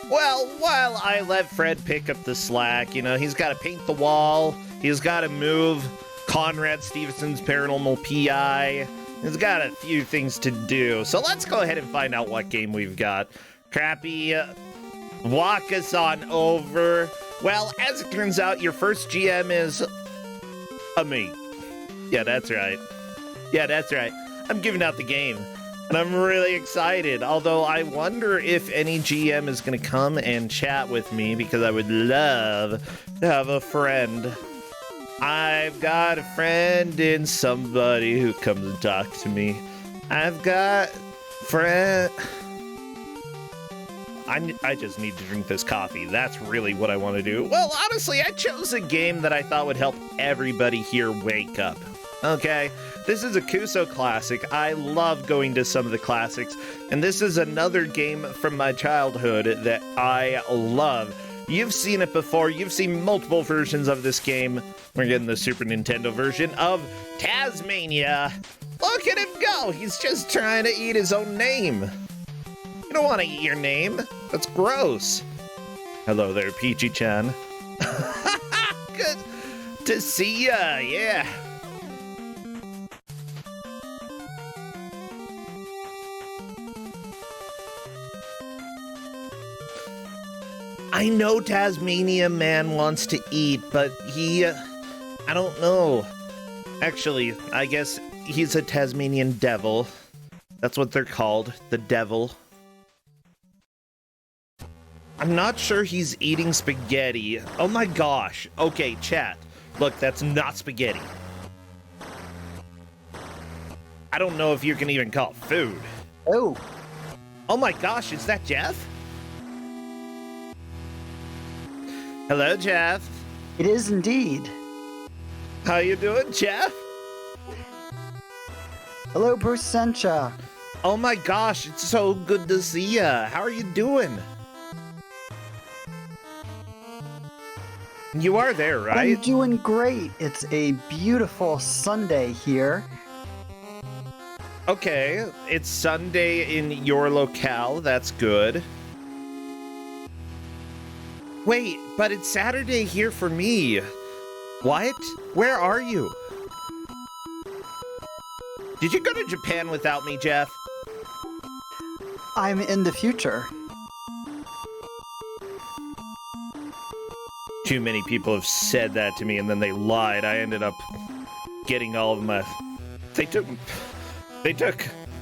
Well, while I let Fred pick up the slack, he's got to paint the wall, he's got to move Conrad Stevenson's Paranormal PI, he's got a few things to do. So let's go ahead and find out what game we've got. Crappy, walk us on over. Well, as it turns out, your first GM is me. Yeah, that's right. I'm giving out the game. And I'm really excited, although I wonder if any GM is going to come and chat with me, because I would love to have a friend. I've got a friend in somebody who comes and talks to me. I've got friend... I just need to drink this coffee. That's really what I want to do. Well, honestly, I chose a game that I thought would help everybody here wake up. Okay, this is a Kuso classic. I love going to some of the classics, and this is another game from my childhood that I love. You've seen it before. You've seen multiple versions of this game. We're getting the Super Nintendo version of Taz-Mania. Look at him go. He's just trying to eat his own name. You don't want to eat your name. That's gross. Hello there, Peachy-chan. Good to see ya, yeah. I know Taz-Mania Man wants to eat, but I don't know. Actually, I guess he's a Tasmanian devil. That's what they're called, the devil. I'm not sure he's eating spaghetti. Oh my gosh. Okay, chat. Look, that's not spaghetti. I don't know if you can even call it food. Oh. Oh my gosh, is that Jeff? Hello, Jeff. It is indeed. How you doing, Jeff? Hello, Bruce Sencha. Oh my gosh, it's so good to see ya. How are you doing? You are there, right? I'm doing great. It's a beautiful Sunday here. Okay, it's Sunday in your locale. That's good. Wait, but it's Saturday here for me. What? Where are you? Did you go to Japan without me, Jeff? I'm in the future. Too many people have said that to me and then they lied. I ended up getting all of my... They took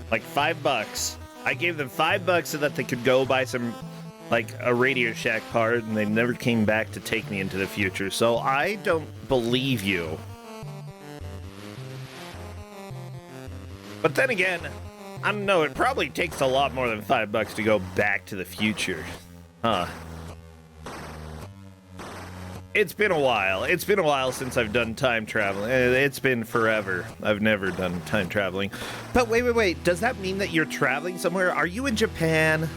like $5. I gave them $5 so that they could go buy some... like a Radio Shack part, and they never came back to take me into the future, so I don't believe you. But then again, I don't know, it probably takes a lot more than $5 to go back to the future. Huh. It's been a while. It's been a while since I've done time traveling. It's been forever. I've never done time traveling. But wait. Does that mean that you're traveling somewhere? Are you in Japan?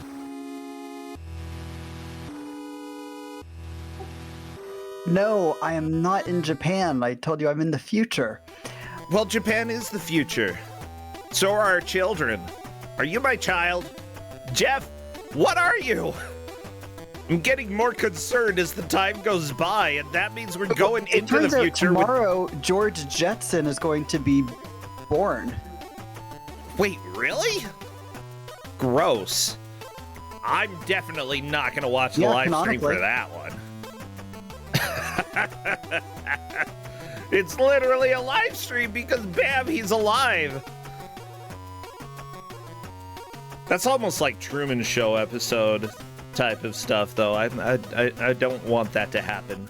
No, I am not in Japan. I told you I'm in the future. Well, Japan is the future. So are our children. Are you my child? Jeff, what are you? I'm getting more concerned as the time goes by, and that means we're going into the future. Tomorrow, George Jetson is going to be born. Wait, really? Gross. I'm definitely not going to watch the live stream for that one. It's literally a live stream because bam, he's alive. That's almost like Truman Show episode type of stuff, though. I don't want that to happen.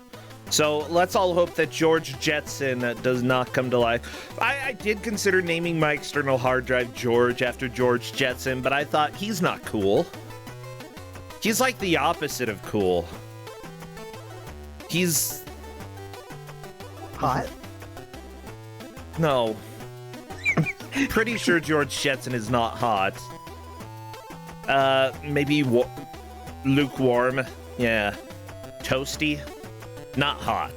So let's all hope that George Jetson does not come to life. I did consider naming my external hard drive George after George Jetson, but I thought he's not cool. He's like the opposite of cool. He's hot? No. I'm pretty sure George Jetson is not hot. Maybe lukewarm. Yeah. Toasty. Not hot.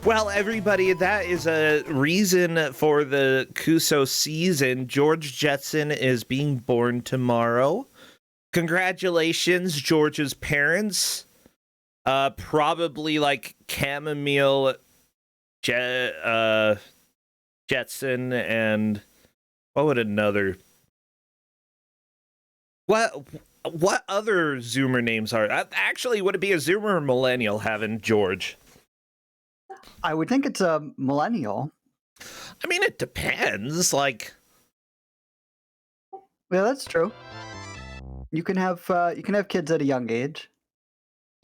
Well, everybody, that is a reason for the Kuso season. George Jetson is being born tomorrow. Congratulations, George's parents. Probably like Chamomile, Jetson, and what would another? What other Zoomer names are? Actually, would it be a Zoomer or millennial having George? I would think it's a millennial. I mean, it depends. Like, Yeah, that's true. You can have kids at a young age.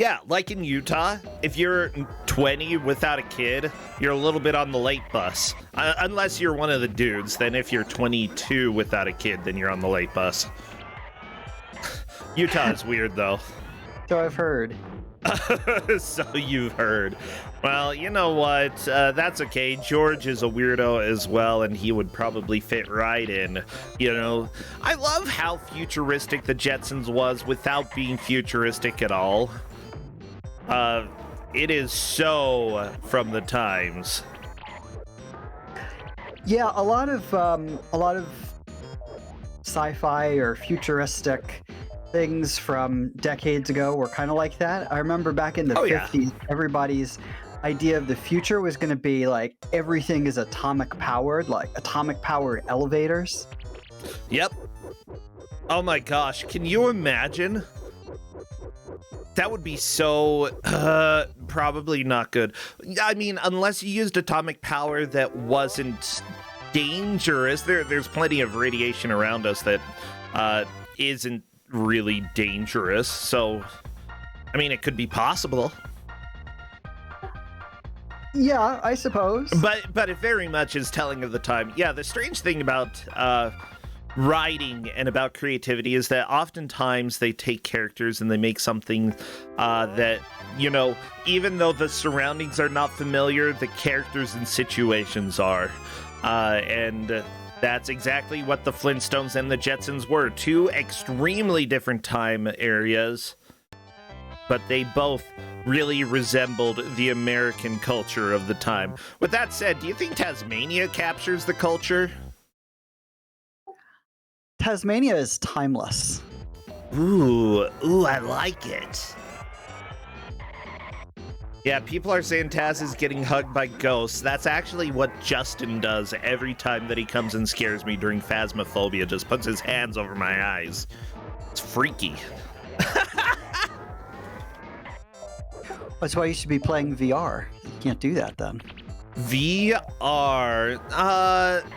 yeah, like in Utah, if you're 20 without a kid, you're a little bit on the late bus. Unless you're one of the dudes. Then if you're 22 without a kid, then you're on the late bus. Utah is weird, though. So I've heard. So you've heard. Well, you know what? That's okay. George is a weirdo as well, and he would probably fit right in. You know, I love how futuristic the Jetsons was without being futuristic at all. It is so from the times. Yeah, a lot of sci-fi or futuristic things from decades ago were kind of like that. I remember back in the 50s, everybody's idea of the future was going to be like everything is atomic powered, like atomic powered elevators. Yep. Oh my gosh, can you imagine? That would be so probably not good. I mean, unless you used atomic power that wasn't dangerous. There's plenty of radiation around us that isn't really dangerous. So, I mean, it could be possible. Yeah, I suppose. But it very much is telling of the time. Yeah, the strange thing about writing and about creativity is that oftentimes they take characters and they make something that, you know, even though the surroundings are not familiar, the characters and situations are. And that's exactly what the Flintstones and the Jetsons were. Two extremely different time areas, but they both really resembled the American culture of the time. With that said, do you think Taz-Mania captures the culture? Taz-Mania is timeless. Ooh, I like it. Yeah, people are saying Taz is getting hugged by ghosts. That's actually what Justin does every time that he comes and scares me during Phasmophobia. Just puts his hands over my eyes. It's freaky. That's why you should be playing VR. You can't do that then. VR.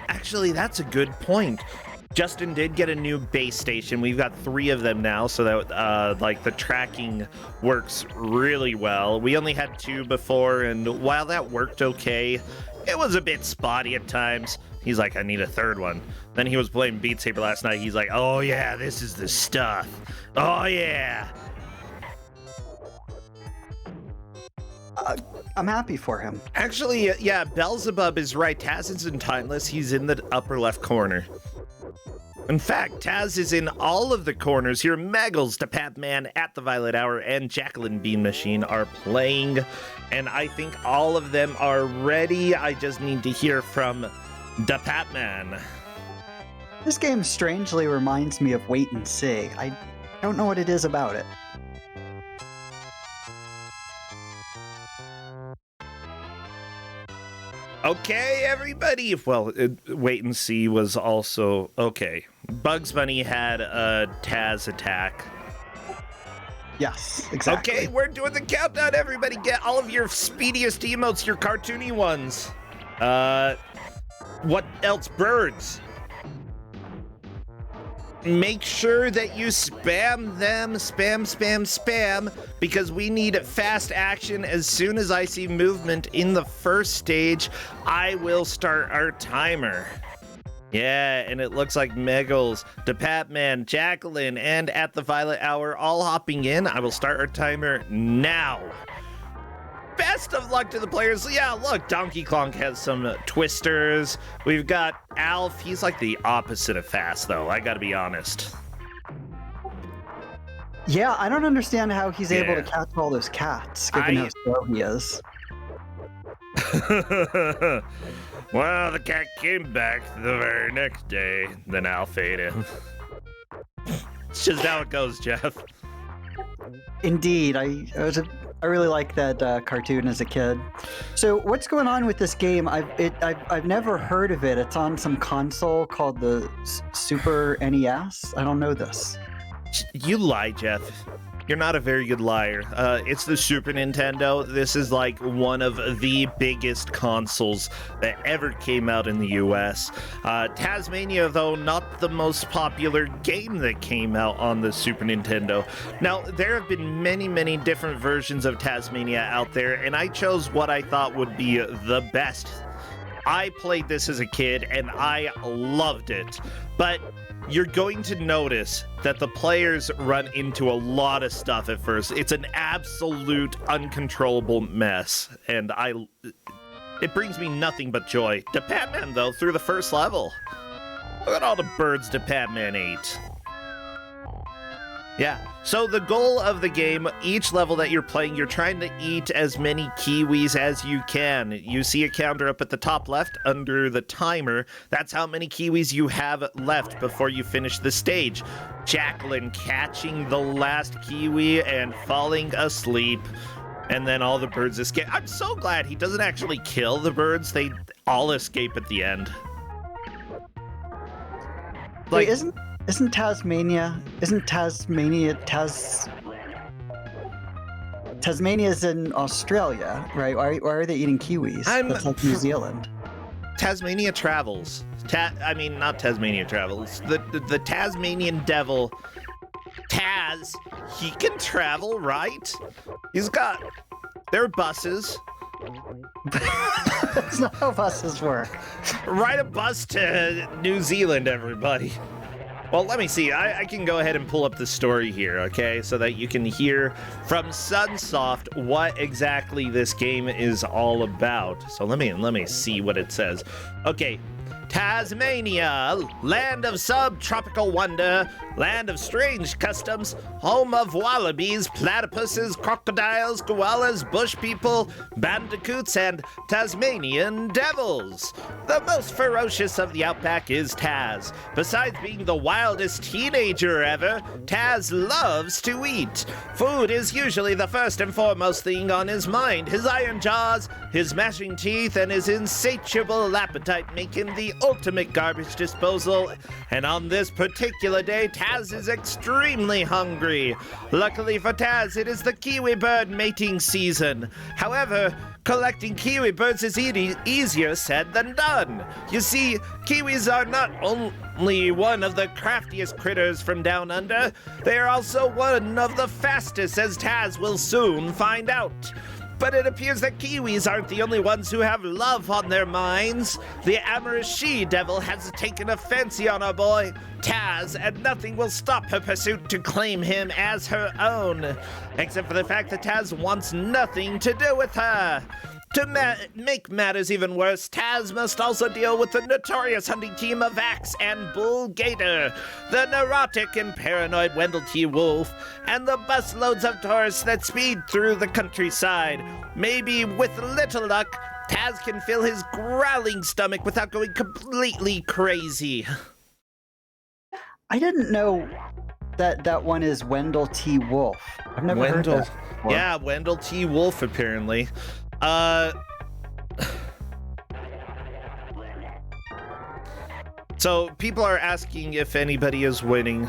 Actually, that's a good point. Justin did get a new base station. We've got 3 of them now, so that like the tracking works really well. We only had 2 before, and while that worked okay, it was a bit spotty at times. He's like, I need a 3rd one. Then he was playing Beat Saber last night. He's like, oh yeah, this is the stuff. Oh yeah. I'm happy for him. Actually, yeah, Beelzebub is right. Taz isn't timeless. He's in the upper left corner. In fact, Taz is in all of the corners here. Meggles, the Pat-Man at the Violet Hour, and Jacqueline Bean Machine are playing, and I think all of them are ready. I just need to hear from the Pat-Man. This game strangely reminds me of Wait and See. I don't know what it is about it. Okay, everybody. Well, Wait and See was also okay. Bugs Bunny had a Taz attack. Yes, exactly. Okay, we're doing the countdown. Everybody get all of your speediest emotes, your cartoony ones. What else? Birds. Make sure that you spam them, spam, because we need fast action. As soon as I see movement in the first stage, I will start our timer. Yeah, and it looks like Meggles, the Pat-Man, Jacqueline, and At the Violet Hour all hopping in. I will start our timer now. Best of luck to the players. Yeah, look, Donkey Kong has some twisters. We've got Alf. He's like the opposite of fast, though. I gotta be honest. Yeah, I don't understand how he's able to catch all those cats, given how slow he is. Well, the cat came back the very next day. Then Alf ate him. It's just how it goes, Jeff. Indeed, I really liked that cartoon as a kid. So what's going on with this game? I've never heard of it. It's on some console called the Super NES. I don't know this. You lie, Jeff. You're not a very good liar. It's the Super Nintendo. This is like one of the biggest consoles that ever came out in the US. Taz-Mania, though, not the most popular game that came out on the Super Nintendo. Now, there have been many, many different versions of Taz-Mania out there, and I chose what I thought would be the best. I played this as a kid, and I loved it. But you're going to notice that the players run into a lot of stuff at first. It's an absolute uncontrollable mess, and it brings me nothing but joy. DePatman, though, through the first level. Look at all the birds DePatman ate. Yeah, so the goal of the game, each level that you're playing, you're trying to eat as many kiwis as you can. You see a counter up at the top left under the timer. That's how many kiwis you have left before you finish the stage. Jacqueline catching the last kiwi and falling asleep. And then all the birds escape. I'm so glad he doesn't actually kill the birds. They all escape at the end. Wait, isn't Taz-Mania? Tasmania's in Australia, right? Why are they eating kiwis? That's like New Zealand. Tasmania travels. Not Tasmania travels. The Tasmanian devil, Taz, he can travel, right? There are buses. That's not how buses work. Ride a bus to New Zealand, everybody. Well, let me see. I can go ahead and pull up the story here, okay? So that you can hear from Sunsoft what exactly this game is all about. So let me see what it says. Okay. Tasmania, land of subtropical wonder, land of strange customs, home of wallabies, platypuses, crocodiles, koalas, bush people, bandicoots, and Tasmanian devils. The most ferocious of the outback is Taz. Besides being the wildest teenager ever, Taz loves to eat. Food is usually the first and foremost thing on his mind. His iron jaws, his mashing teeth, and his insatiable appetite make him the ultimate garbage disposal, and on this particular day, Taz is extremely hungry. Luckily for Taz, it is the kiwi bird mating season. However, collecting kiwi birds is easier said than done. You see, kiwis are not only one of the craftiest critters from down under, they are also one of the fastest, as Taz will soon find out. But it appears that kiwis aren't the only ones who have love on their minds. The amorous she-devil has taken a fancy on our boy, Taz, and nothing will stop her pursuit to claim him as her own. Except for the fact that Taz wants nothing to do with her. To make matters even worse, Taz must also deal with the notorious hunting team of Axe and Bull Gator, the neurotic and paranoid Wendell T. Wolf, and the busloads of tourists that speed through the countryside. Maybe with little luck, Taz can fill his growling stomach without going completely crazy. I didn't know that one is Wendell T. Wolf. I've never heard that before. Yeah, Wendell T. Wolf, apparently. So people are asking if anybody is winning.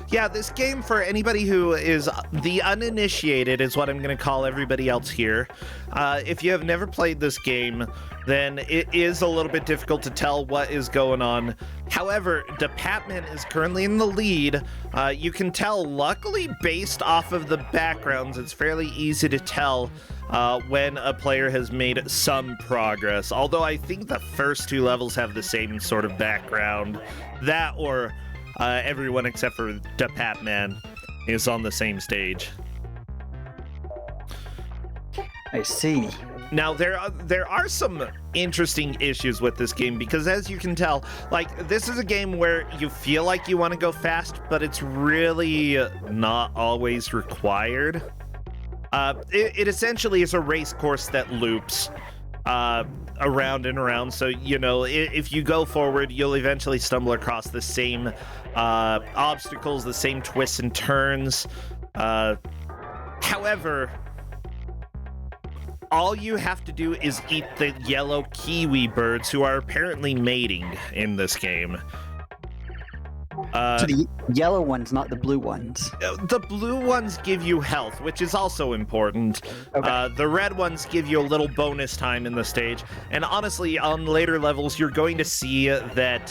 Yeah, this game, for anybody who is the uninitiated, is what I'm going to call everybody else here. If you have never played this game, then it is a little bit difficult to tell what is going on. However, DePatman is currently in the lead. You can tell, luckily, based off of the backgrounds, it's fairly easy to tell when a player has made some progress. Although I think the first two levels have the same sort of background. That or everyone except for DePatman is on the same stage. I see. Now, there are some interesting issues with this game because, as you can tell, like, this is a game where you feel like you want to go fast, but it's really not always required. It essentially is a race course that loops. around and around. So, you know, if you go forward, you'll eventually stumble across the same obstacles, the same twists and turns. However, all you have to do is eat the yellow kiwi birds, who are apparently mating in this game. So the yellow ones, not the blue ones. The blue ones give you health, which is also important. Okay. The red ones give you a little bonus time in the stage. And honestly, on later levels, you're going to see that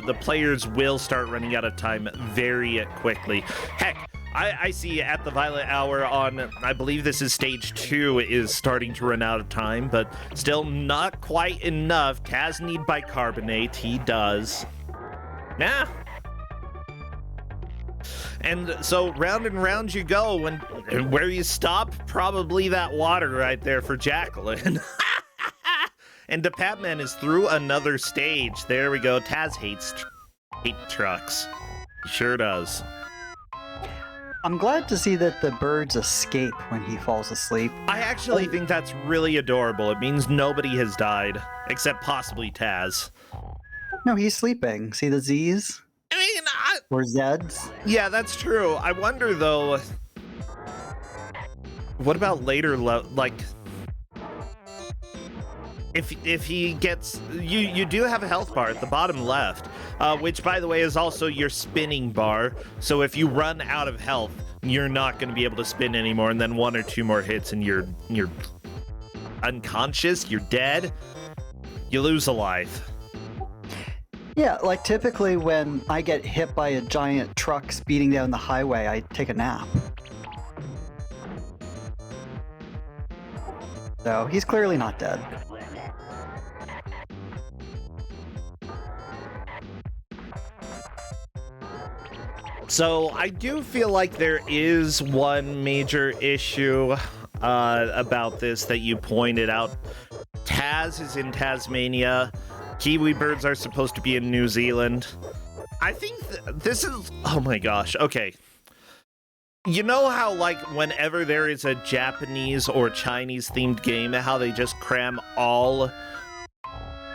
the players will start running out of time very quickly. Heck, I see at the Violet Hour on, I believe this is stage 2, is starting to run out of time, but still not quite enough. Taz need bicarbonate, he does. Nah. And so round and round you go, and where you stop, probably that water right there for Jacqueline. And Taz-Mania is through another stage. There we go. Taz hates trucks. He sure does. I'm glad to see that the birds escape when he falls asleep. I actually think that's really adorable. It means nobody has died, except possibly Taz. No, he's sleeping. See the Z's? I mean, Or Z's? yeah, that's true. I wonder, though, what about later, like, if he gets, you do have a health bar at the bottom left, which, by the way, is also your spinning bar. So if you run out of health, you're not going to be able to spin anymore, and then 1 or 2 more hits and you're unconscious, you're dead, you lose a life. Yeah, like typically when I get hit by a giant truck speeding down the highway, I take a nap. So he's clearly not dead. So I do feel like there is one major issue about this that you pointed out. Taz is in Taz-Mania. Kiwi birds are supposed to be in New Zealand. I think this is... Oh my gosh, okay. You know how, like, whenever there is a Japanese or Chinese-themed game, how they just cram all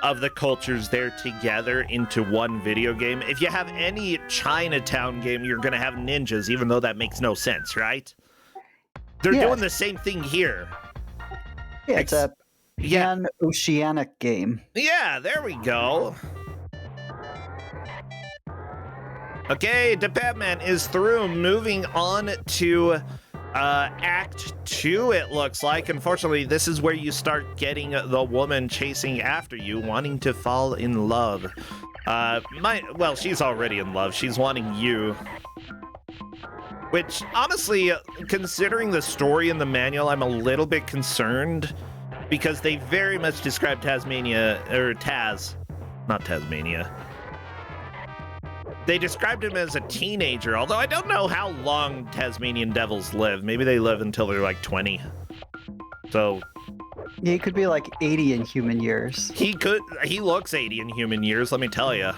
of the cultures there together into one video game? If you have any Chinatown game, you're gonna have ninjas, even though that makes no sense, right? They're doing the same thing here. Yeah, it's a pan-oceanic game. Yeah, there we go. Okay, Taz-Mania is through. Moving on to Act 2, it looks like. Unfortunately, this is where you start getting the woman chasing after you, wanting to fall in love. Well, she's already in love. She's wanting you. Which, honestly, considering the story in the manual, I'm a little bit concerned, because they very much describe Taz-Mania, or Taz, not Taz-Mania. They described him as a teenager, although I don't know how long Tasmanian devils live. Maybe they live until they're like 20. So... Yeah, he could be like 80 in human years. He looks 80 in human years, let me tell you.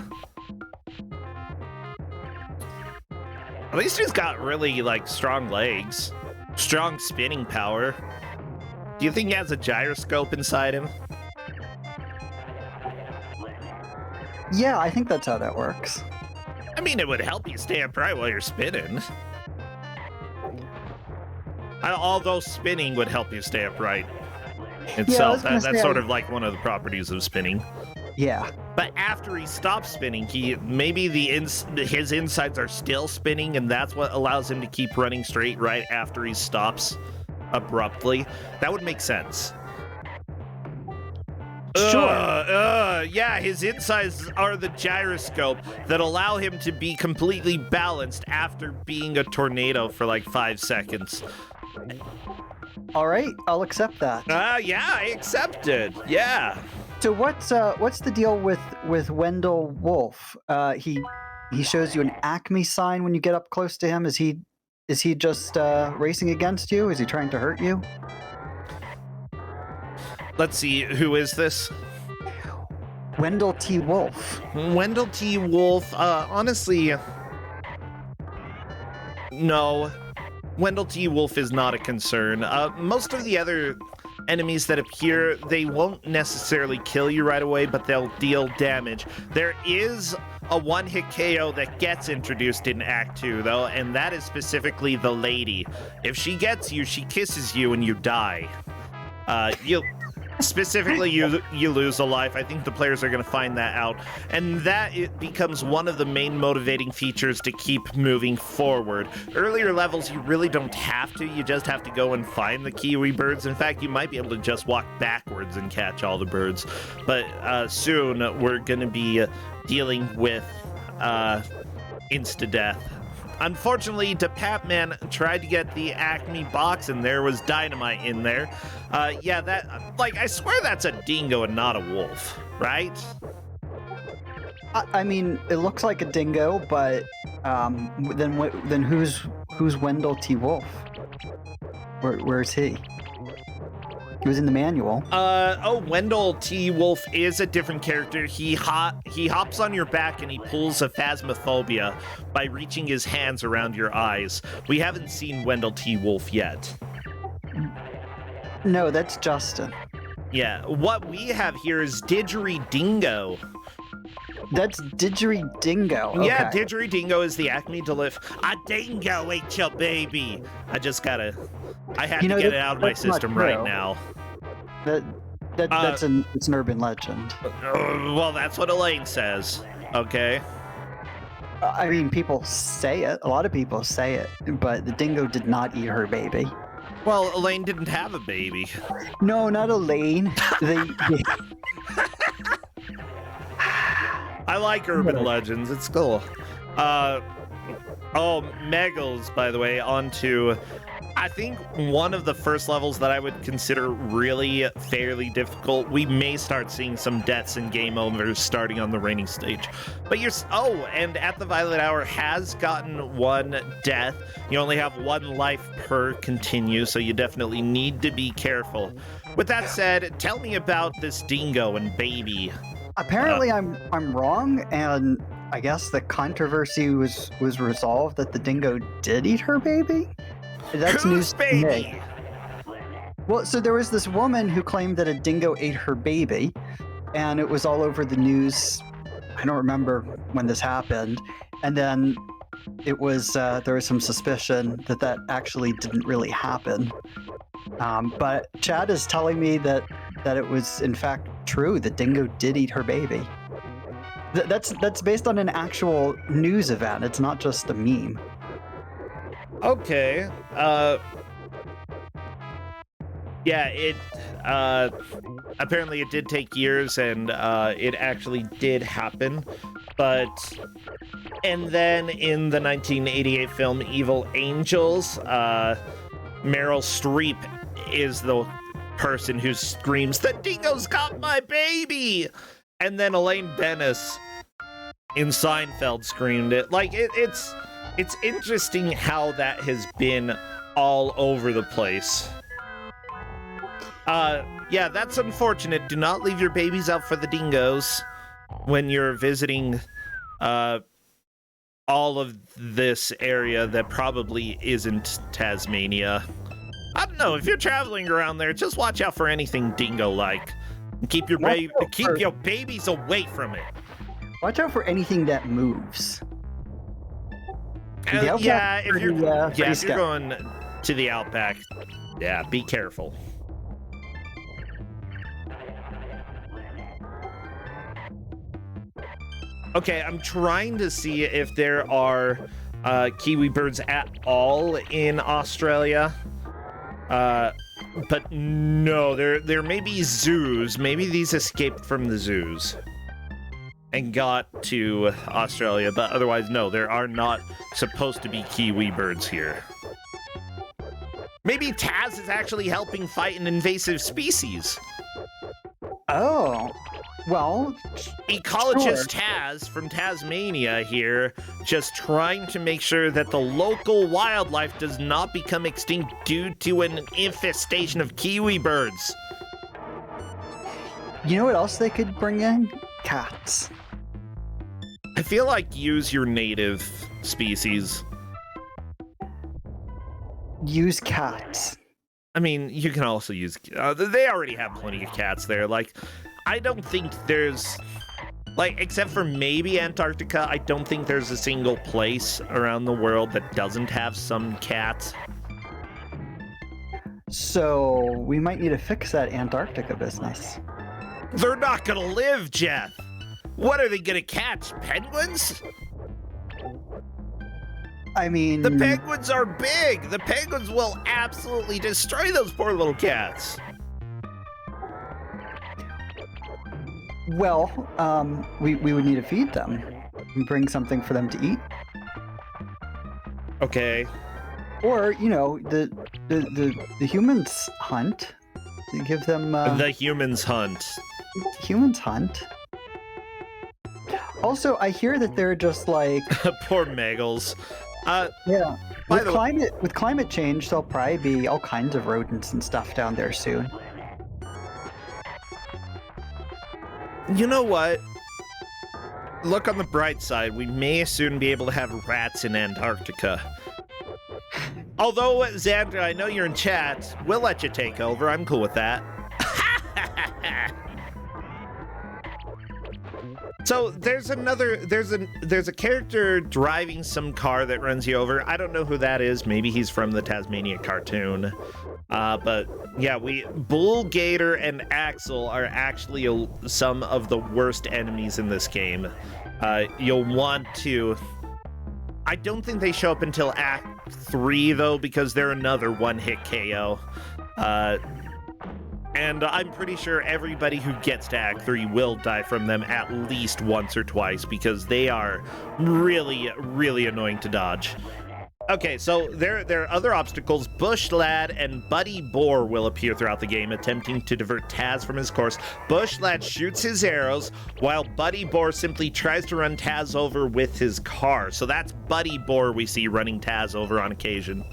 At least he's got really, like, strong legs. Strong spinning power. Do you think he has a gyroscope inside him? Yeah, I think that's how that works. I mean, it would help you stay upright while you're spinning. Although spinning would help you stay upright itself. Yeah, That's sort of like one of the properties of spinning. Yeah. But after he stops spinning, maybe his insides are still spinning, and that's what allows him to keep running straight right after he stops abruptly. That would make sense. Sure. Yeah, his insides are the gyroscope that allow him to be completely balanced after being a tornado for like 5 seconds. All right, I'll accept that. Yeah, I accept it. Yeah. So what's the deal with Wendell Wolf? He shows you an Acme sign when you get up close to him. Is he just racing against you? Is he trying to hurt you? Let's see, who is this? Wendell T. Wolf. Wendell T. Wolf, honestly, no. Wendell T. Wolf is not a concern. Most of the other enemies that appear, they won't necessarily kill you right away, but they'll deal damage. There is a one-hit KO that gets introduced in Act 2, though, and that is specifically the lady. If she gets you, she kisses you and you die. Specifically, you lose a life. I think the players are going to find that out. And that it becomes one of the main motivating features to keep moving forward. Earlier levels, you really don't have to. You just have to go and find the kiwi birds. In fact, you might be able to just walk backwards and catch all the birds. But soon, we're going to be dealing with insta-death. Unfortunately, DePapman tried to get the Acme box, and there was dynamite in there. Yeah, I swear that's a dingo and not a wolf, right? I mean, it looks like a dingo, but then who's Wendell T. Wolf? Where's he? He was in the manual. Wendell T. Wolf is a different character. He hops on your back and he pulls a phasmophobia by reaching his hands around your eyes. We haven't seen Wendell T. Wolf yet. No, that's Justin. Yeah, what we have here is Didgeridingo. That's Didgeridingo. Okay. Yeah, Didgeridingo is the Acme Delif. A dingo ate your baby. I had to get it out of my system right now. It's an urban legend. Well, that's what Elaine says. Okay. I mean, people say it. A lot of people say it, but the dingo did not eat her baby. Well, Elaine didn't have a baby. No, not Elaine. I like urban legends. It's cool. Megals, by the way, onto, I think, one of the first levels that I would consider really fairly difficult. We may start seeing some deaths and game overs starting on the raining stage. But and At the Violet Hour has gotten one death. You only have one life per continue, so you definitely need to be careful. With that said, tell me about this dingo and baby. Apparently, I'm wrong, and I guess the controversy was resolved that the dingo did eat her baby. That's news to me. Well, so there was this woman who claimed that a dingo ate her baby, and it was all over the news. I don't remember when this happened, and then it was there was some suspicion that actually didn't really happen. But Chad is telling me that it was in fact true. The dingo did eat her baby. That's based on an actual news event. It's not just a meme. Okay. Yeah, it apparently it did take years, and it actually did happen. And then in the 1988 film Evil Angels, Meryl Streep is the person who screams, "The dingo's got my baby!" And then Elaine Bennis in Seinfeld screamed it. Like, it's interesting how that has been all over the place. Yeah, that's unfortunate. Do not leave your babies out for the dingoes when you're visiting all of this area that probably isn't Taz-Mania. I don't know, if you're traveling around there, just watch out for anything dingo-like. Keep your babies away from it. Watch out for anything that moves. Yeah, if you're going to the Outback, yeah, be careful. Okay, I'm trying to see if there are kiwi birds at all in Australia. But no, there may be zoos. Maybe these escaped from the zoos and got to Australia, but otherwise, no, there are not supposed to be kiwi birds here. Maybe Taz is actually helping fight an invasive species. Oh, well, Ecologist sure. Taz from Taz-Mania here, just trying to make sure that the local wildlife does not become extinct due to an infestation of kiwi birds. You know what else they could bring in? Cats. I feel like use your native species. Use cats. I mean, you can also use... they already have plenty of cats there. Like, I don't think there's... Like, except for maybe Antarctica, I don't think there's a single place around the world that doesn't have some cats. So we might need to fix that Antarctica business. They're not gonna live, Jeff! What are they gonna catch? Penguins? I mean... The penguins are big! The penguins will absolutely destroy those poor little cats! Well, we would need to feed them and bring something for them to eat. Okay. Or, you know, the humans hunt. You give them... the humans hunt. Humans hunt. Also, I hear that they're just like... Poor Muggles. Yeah. With climate change, there'll probably be all kinds of rodents and stuff down there soon. You know what? Look on the bright side. We may soon be able to have rats in Antarctica. Although, Xandra, I know you're in chat. We'll let you take over. I'm cool with that. So there's a character driving some car that runs you over. I don't know who that is. Maybe he's from the Taz-Mania cartoon. But yeah, Bull, Gator, and Axel are actually some of the worst enemies in this game. You'll want to... I don't think they show up until Act 3, though, because they're another one-hit KO. And I'm pretty sure everybody who gets to Act 3 will die from them at least once or twice, because they are really, really annoying to dodge. Okay, so there are other obstacles. Bush Lad and Buddy Boar will appear throughout the game, attempting to divert Taz from his course. Bush Lad shoots his arrows, while Buddy Boar simply tries to run Taz over with his car. So that's Buddy Boar we see running Taz over on occasion.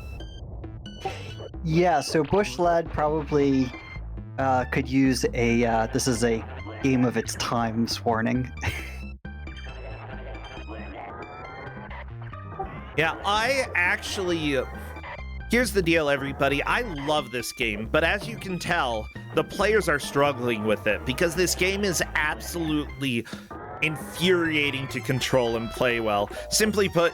Yeah, so Bush Lad probably could use a, this is a game of its times warning. Yeah, I actually... Here's the deal, everybody. I love this game, but as you can tell, the players are struggling with it because this game is absolutely infuriating to control and play well. Simply put,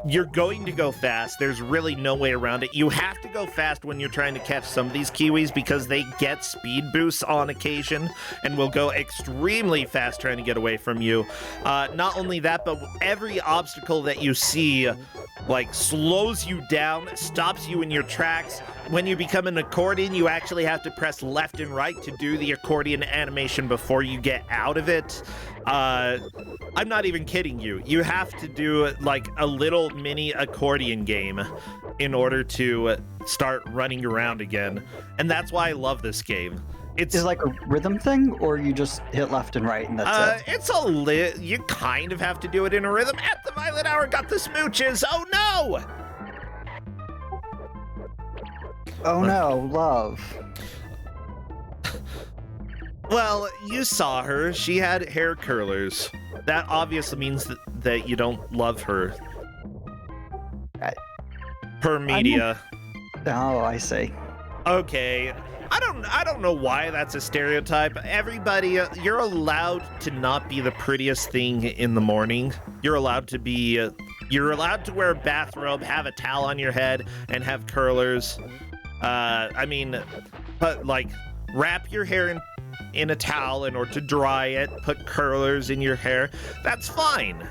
you're going to go fast. There's really no way around it. You have to go fast when you're trying to catch some of these Kiwis because they get speed boosts on occasion and will go extremely fast trying to get away from you. Not only that, but every obstacle that you see like slows you down, stops you in your tracks. When you become an accordion, you actually have to press left and right to do the accordion animation before you get out of it. I'm not even kidding you. You have to do like a little mini accordion game in order to start running around again. And that's why I love this game. It's like a rhythm thing, or you just hit left and right and that's it? You kind of have to do it in a rhythm. At the Violet Hour got the smooches. Oh no! Oh no, love. Well, you saw her. She had hair curlers. That obviously means that you don't love her. Per media. Oh, I see. Okay. I don't know why that's a stereotype. Everybody, you're allowed to not be the prettiest thing in the morning. You're allowed to wear a bathrobe, have a towel on your head, and have curlers. But like, wrap your hair in a towel in order to dry it, put curlers in your hair. That's fine.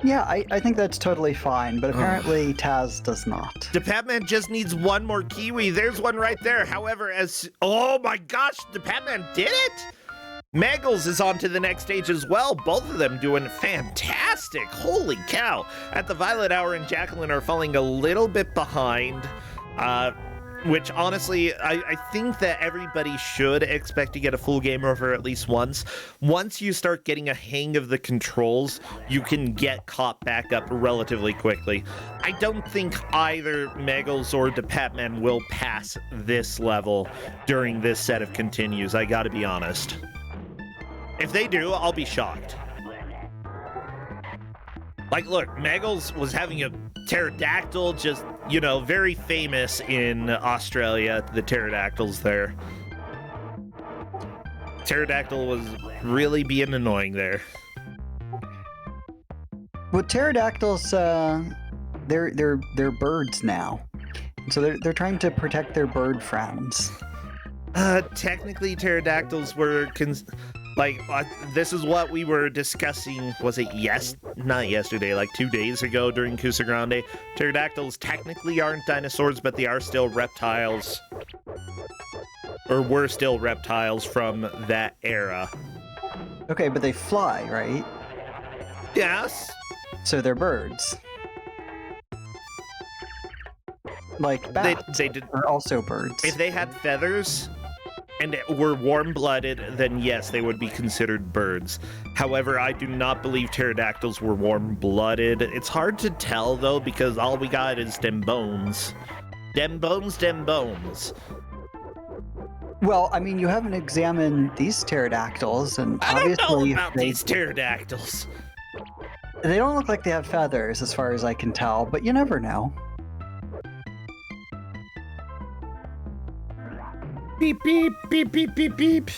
Yeah, I think that's totally fine, but apparently Taz does not. DePatman just needs one more Kiwi. There's one right there. However, oh my gosh, DePatman did it! Muggles is on to the next stage as well. Both of them doing fantastic. Holy cow. At the Violet Hour and Jacqueline are falling a little bit behind. Which honestly, I think that everybody should expect to get a full game over at least once. Once you start getting a hang of the controls, you can get caught back up relatively quickly. I don't think either Muggles or DePatman will pass this level during this set of continues, I gotta be honest. If they do, I'll be shocked. Like, look, Meggles was having a pterodactyl, just, very famous in Australia, the pterodactyls there. Pterodactyl was really being annoying there. Well, pterodactyls, they're birds now. So they're trying to protect their bird friends. Technically, pterodactyls were this is what we were discussing. Was it not yesterday, like 2 days ago during Kusog7ande. Pterodactyls technically aren't dinosaurs, but they are still reptiles, or were still reptiles from that era. Okay, but they fly, right? Yes. So they're birds. Like bats they did, are also birds. If they had feathers and were warm-blooded, then yes, they would be considered birds. However, I do not believe pterodactyls were warm-blooded. It's hard to tell, though, because all we got is dem bones. Dem bones. Well, I mean, you haven't examined these pterodactyls, and I don't obviously know about these pterodactyls. They don't look like they have feathers, as far as I can tell, but you never know. Beep, beep, beep, beep, beep, beep.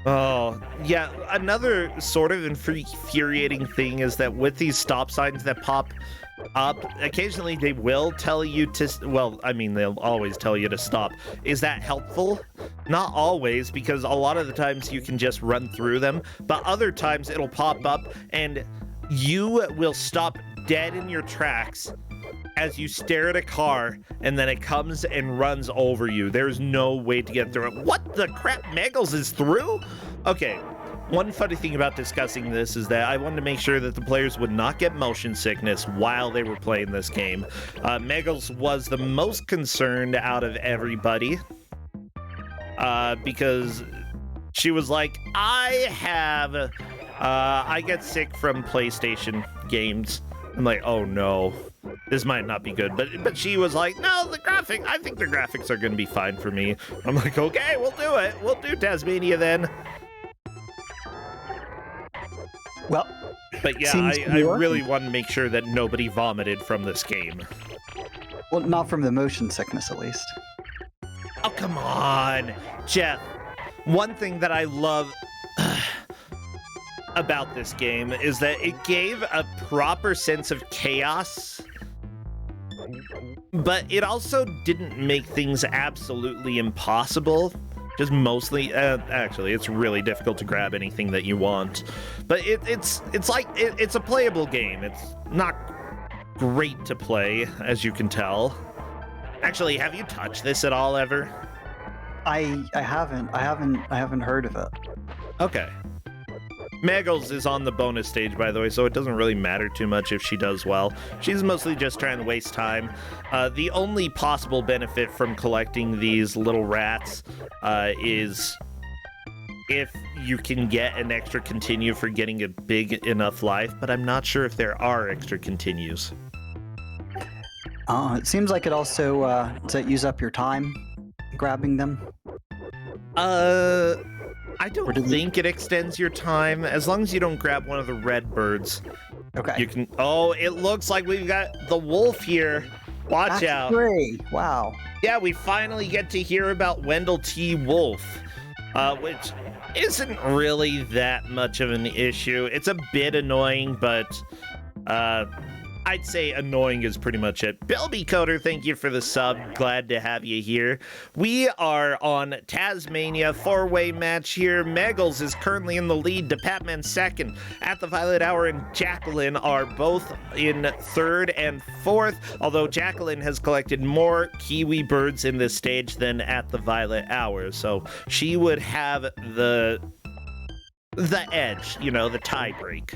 Oh, yeah, another sort of infuriating thing is that with these stop signs that pop up, occasionally they will tell you to, they'll always tell you to stop. Is that helpful? Not always, because a lot of the times you can just run through them, but other times it'll pop up and you will stop dead in your tracks as you stare at a car, and then it comes and runs over you. There's no way to get through it. What the crap, Meggles is through? Okay, one funny thing about discussing this is that I wanted to make sure that the players would not get motion sickness while they were playing this game. Meggles was the most concerned out of everybody, because she was like, I get sick from PlayStation games. I'm like, oh no, this might not be good. But she was like, no, I think the graphics are going to be fine for me. I'm like, okay, we'll do it. We'll do Taz-Mania then. Well, but yeah, I really want to make sure that nobody vomited from this game. Well, not from the motion sickness, at least. Oh, come on, Jeff. One thing that I love about this game is that it gave a proper sense of chaos, but it also didn't make things absolutely impossible. Just mostly, actually, it's really difficult to grab anything that you want, but it's a playable game. It's not great to play, as you can tell. Actually, have you touched this at all ever? I haven't heard of it. Okay. Meggles is on the bonus stage, by the way, so it doesn't really matter too much if she does well. She's mostly just trying to waste time. The only possible benefit from collecting these little rats is if you can get an extra continue for getting a big enough life, but I'm not sure if there are extra continues. It seems like it also does it use up your time grabbing them? I don't think it extends your time, as long as you don't grab one of the red birds. Okay. You can. Oh, it looks like we've got the wolf here. Watch out. Great. Wow. Yeah, we finally get to hear about Wendell T. Wolf, which isn't really that much of an issue. It's a bit annoying, but I'd say annoying is pretty much it. Bilby Coder, thank you for the sub. Glad to have you here. We are on Taz-Mania 4-way match here. Meggles is currently in the lead. DePatman second. At the Violet Hour and Jacqueline are both in third and fourth, although Jacqueline has collected more kiwi birds in this stage than at the Violet Hour, so she would have the edge, the tie break.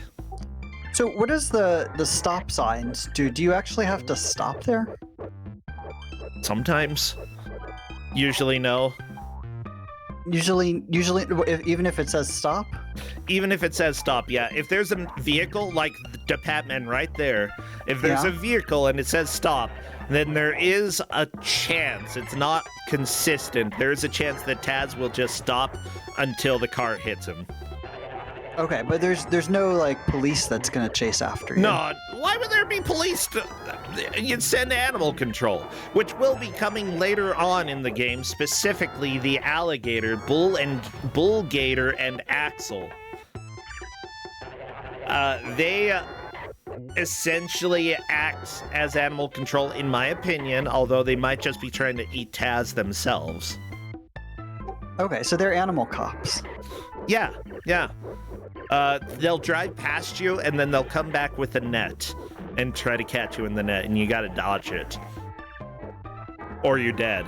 So what does the stop signs do? Do you actually have to stop there? Sometimes. Usually no. Usually, even if it says stop? Even if it says stop, yeah. If there's a vehicle, like the Patman right there, if there's a vehicle and it says stop, then there is a chance, it's not consistent, there is a chance that Taz will just stop until the car hits him. Okay, but there's no like police that's gonna chase after you. No, why would there be police? You'd send animal control, which will be coming later on in the game, specifically the alligator, bull gator, and Axel. They essentially act as animal control, in my opinion, although they might just be trying to eat Taz themselves. Okay, so they're animal cops. Yeah. They'll drive past you, and then they'll come back with a net and try to catch you in the net, and you gotta dodge it. Or you're dead.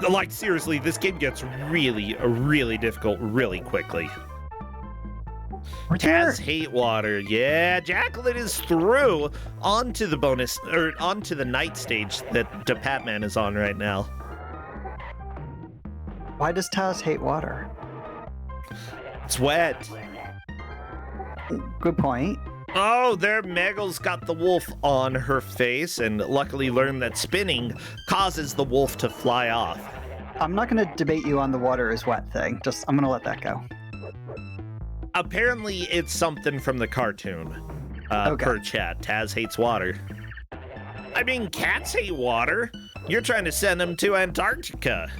Like, seriously, this game gets really difficult really quickly. Taz hate water. Yeah, Jacqueline is through onto the bonus, or onto the night stage that Patman is on right now. Why does Taz hate water? It's wet. Good point. Oh, there Megal's got the wolf on her face, and luckily learned that spinning causes the wolf to fly off. I'm not going to debate you on the water is wet thing. I'm going to let that go. Apparently, it's something from the cartoon. Okay. Per chat, Taz hates water. I mean, cats hate water. You're trying to send them to Antarctica.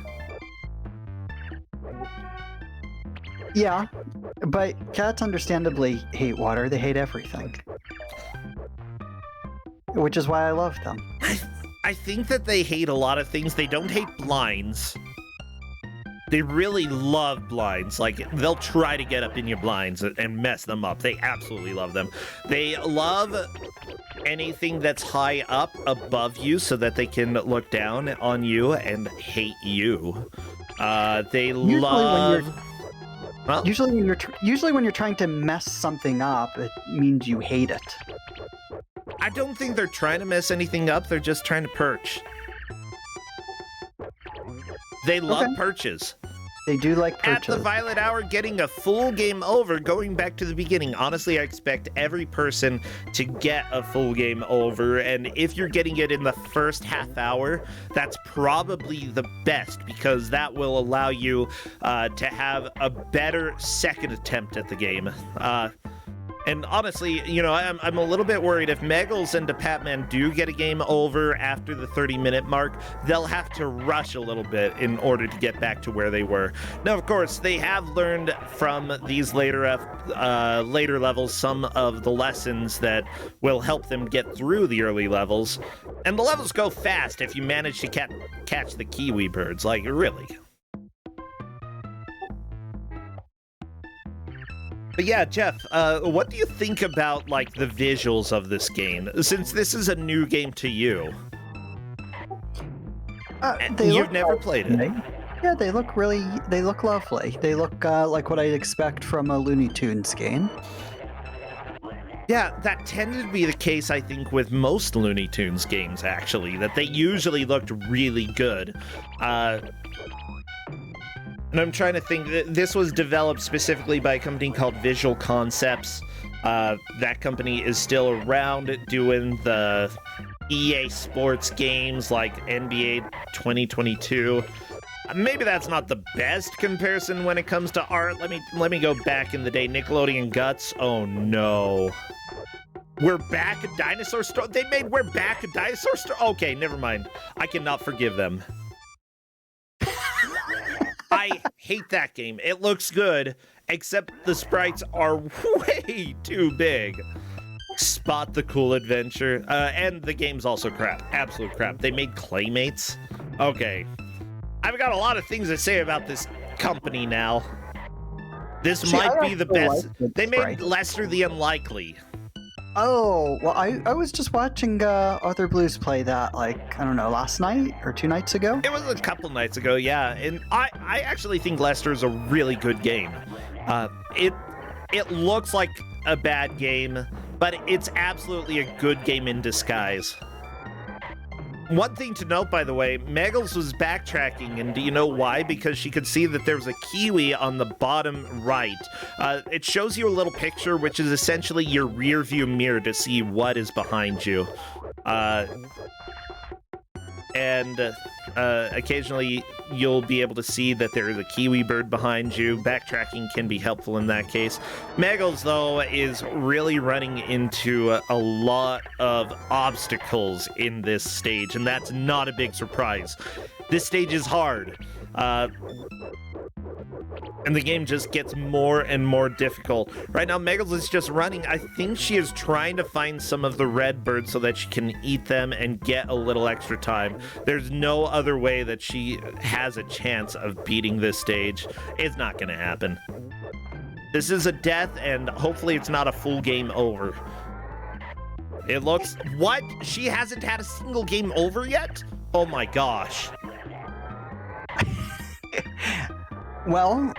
Yeah, but cats understandably hate water. They hate everything. Which is why I love them. I think that they hate a lot of things. They don't hate blinds. They really love blinds. Like, they'll try to get up in your blinds and mess them up. They absolutely love them. They love anything that's high up above you so that they can look down on you and hate you. They love... Well, usually when you're trying to mess something up, it means you hate it. I don't think they're trying to mess anything up. They're just trying to perch. They love perches. They do like perches. At the Violet Hour, getting a full game over, going back to the beginning. Honestly, I expect every person to get a full game over, and if you're getting it in the first half hour, that's probably the best, because that will allow you to have a better second attempt at the game. And honestly, you know, I'm a little bit worried if Megals and Patman do get a game over after the 30-minute mark, they'll have to rush a little bit in order to get back to where they were. Now, of course, they have learned from these later levels some of the lessons that will help them get through the early levels. And the levels go fast if you manage to catch the kiwi birds, like, really. But yeah, Jeff, what do you think about, like, the visuals of this game, since this is a new game to you? You've never played it. Yeah, they look lovely. They look like what I'd expect from a Looney Tunes game. Yeah, that tended to be the case, I think, with most Looney Tunes games, actually, that they usually looked really good. And I'm trying to think, this was developed specifically by a company called Visual Concepts. That company is still around doing the EA Sports games like NBA 2022. Maybe that's not the best comparison when it comes to art. Let me go back in the day. Nickelodeon Guts. Oh no. We're Back a Dinosaur Store. They made We're Back a Dinosaur Store. Okay, never mind. I cannot forgive them. I hate that game. It looks good, except the sprites are way too big. Spot the Cool Adventure. And the game's also crap. Absolute crap. They made Claymates. Okay. I've got a lot of things to say about this company now. This might be the best. They made Lester the Unlikely. Oh, well, I was just watching Arthur Blues play that, like, I don't know, last night or 2 nights ago? It was a couple nights ago, yeah. And I actually think Lester is a really good game. It looks like a bad game, but it's absolutely a good game in disguise. One thing to note, by the way, Megals was backtracking, and do you know why? Because she could see that there was a kiwi on the bottom right. It shows you a little picture, which is essentially your rear view mirror to see what is behind you. And occasionally you'll be able to see that there is a kiwi bird behind you. Backtracking can be helpful in that case. Meggles, though, is really running into a lot of obstacles in this stage, and that's not a big surprise. This stage is hard. And the game just gets more and more difficult. Right now, Meggles is just running. I think she is trying to find some of the red birds so that she can eat them and get a little extra time. There's no other way that she has a chance of beating this stage. It's not going to happen. This is a death, and hopefully it's not a full game over. It looks... What? She hasn't had a single game over yet? Oh my gosh. Well,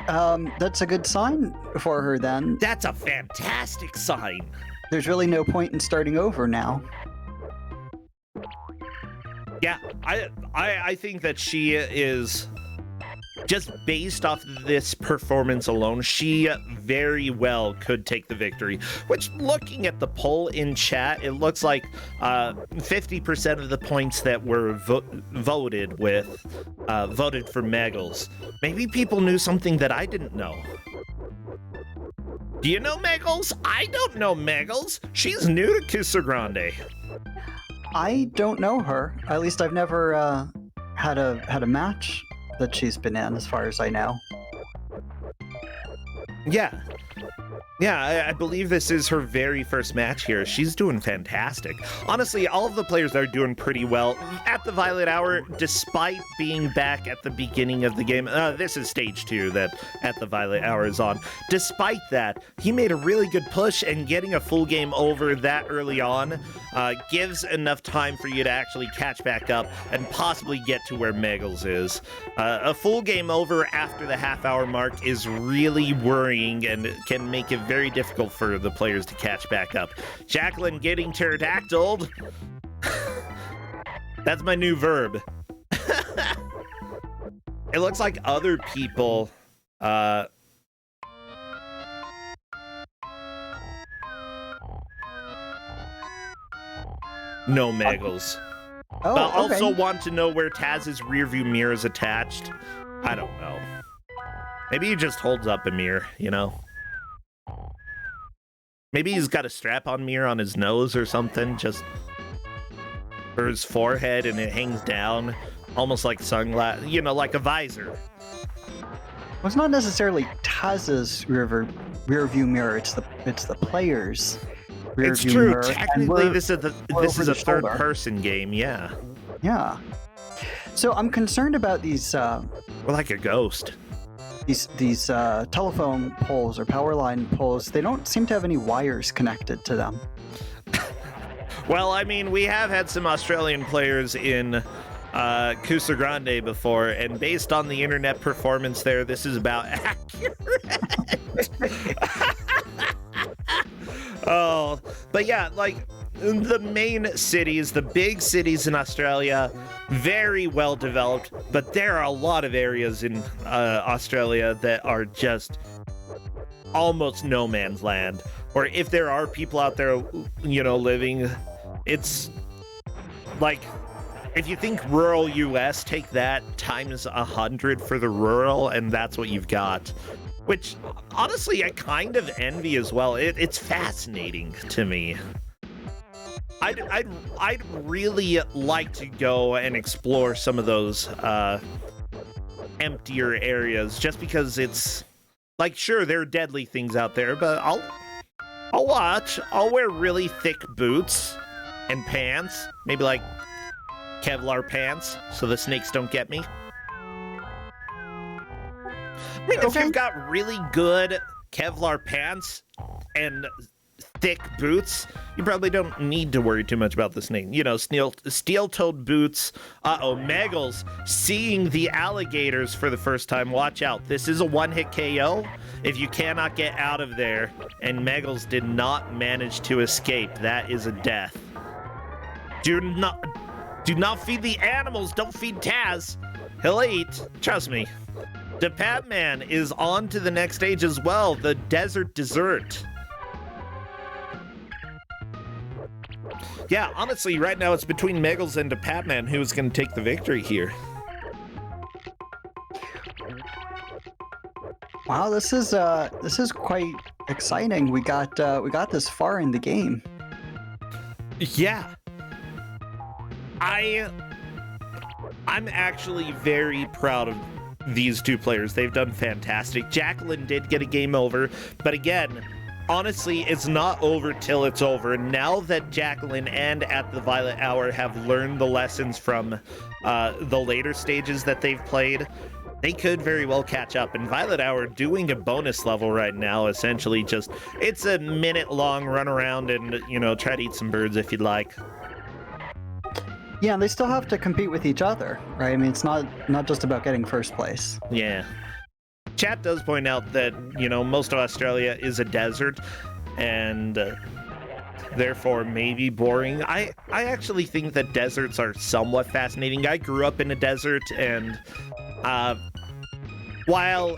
that's a good sign for her then. That's a fantastic sign. There's really no point in starting over now. Yeah, I think that she is, just based off this performance alone, she very well could take the victory. Which, looking at the poll in chat, it looks like 50% of the points that were voted for Meggles. Maybe people knew something that I didn't know. Do you know Meggles? I don't know Meggles. She's new to Kusog7ande. I don't know her. At least I've never had a match that she's been in, as far as I know. Yeah, I believe this is her very first match here. She's doing fantastic. Honestly, all of the players are doing pretty well. At the Violet Hour, despite being back at the beginning of the game, this is stage 2 that At the Violet Hour is on. Despite that, he made a really good push, and getting a full game over that early on gives enough time for you to actually catch back up and possibly get to where Meggles is. A full game over after the half-hour mark is really worrying and can make it very difficult for the players to catch back up. Jacqueline getting pterodactyled. That's my new verb. It looks like other people no Meggles. Oh, But also okay. want to know where Taz's rearview mirror is attached. I don't know. Maybe he just holds up a mirror, you know? Maybe he's got a strap-on mirror on his nose or something, just for his forehead, and it hangs down, almost like sunglasses, you know, like a visor. Well, it's not necessarily Taz's rear view mirror. It's the player's rear It's view true. mirror. Technically, this is we're a over the shoulder. third-person game. Yeah, Yeah. So I'm concerned about these we're like a ghost. these telephone poles or power line poles. They don't seem to have any wires connected to them. Well, I mean, we have had some Australian players in Kusog7ande before, and based on the internet performance there, this is about accurate. Oh, but yeah, like the main cities, the big cities in Australia, very well developed, but there are a lot of areas in Australia that are just almost no man's land. Or if there are people out there, you know, living, it's like, if you think rural US, take that times 100 for the rural, and that's what you've got. Which, honestly, I kind of envy as well. It's fascinating to me. I'd really like to go and explore some of those emptier areas, just because it's like, sure, there are deadly things out there, but I'll watch. I'll wear really thick boots and pants, maybe like Kevlar pants, so the snakes don't get me. I mean, if you've got really good Kevlar pants and thick boots, you probably don't need to worry too much about the snake. You know, steel-toed boots. Uh-oh, Meggles seeing the alligators for the first time. Watch out. This is a one-hit KO. If you cannot get out of there, and Meggles did not manage to escape, that is a death. Do not feed the animals. Don't feed Taz. He'll eat. Trust me. The Pat-Man is on to the next stage as well, the Desert Dessert. Yeah, honestly, right now it's between Meggles and the Pat-Man who's going to take the victory here. Wow, this is quite exciting. We got this far in the game. Yeah. I'm actually very proud of these two players. They've done fantastic. Jacqueline did get a game over, but again, honestly, it's not over till it's over. Now that Jacqueline and At the Violet Hour have learned the lessons from the later stages that they've played, they could very well catch up. And Violet Hour doing a bonus level right now, essentially just, it's a minute long run around and, you know, try to eat some birds if you'd like. Yeah, and they still have to compete with each other, right? I mean, it's not just about getting first place. Yeah. Chat does point out that, you know, most of Australia is a desert, and therefore maybe boring. I actually think that deserts are somewhat fascinating. I grew up in a desert, and while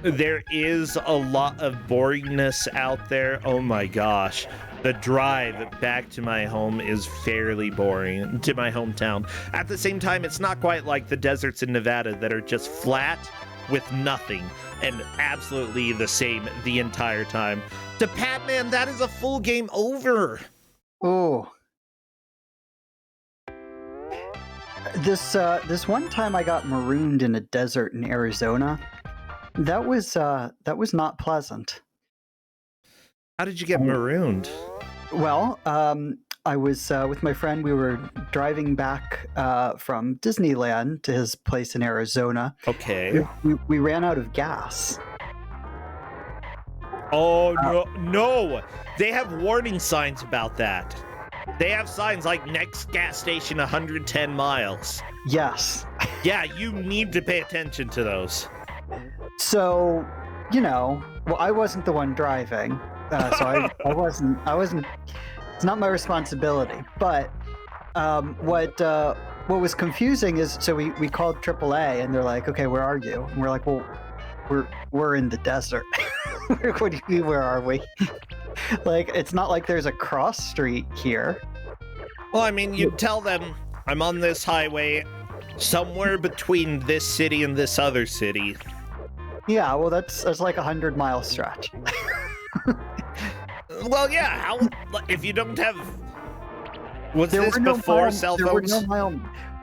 there is a lot of boringness out there, oh my gosh, the drive back to my home is fairly boring, to my hometown. At the same time, it's not quite like the deserts in Nevada that are just flat with nothing and absolutely the same the entire time. To Patman, that is a full game over. Oh. This one time I got marooned in a desert in Arizona. That was not pleasant. How did you get marooned? Well, I was with my friend. We were driving back from Disneyland to his place in Arizona. Okay. We ran out of gas. Oh, no. They have warning signs about that. They have signs like next gas station 110 miles. Yes. Yeah, you need to pay attention to those. So, you know, well, I wasn't the one driving. So I wasn't, it's not my responsibility. But what was confusing is, so we called AAA and they're like, okay, where are you? And we're like, well, we're in the desert. What do you mean, where are we? Like, it's not like there's a cross street here. Well, I mean, you tell them I'm on this highway somewhere between this city and this other city. Yeah, well, that's like 100-mile stretch. Well, yeah, how, if you don't have... Was this before cell phones?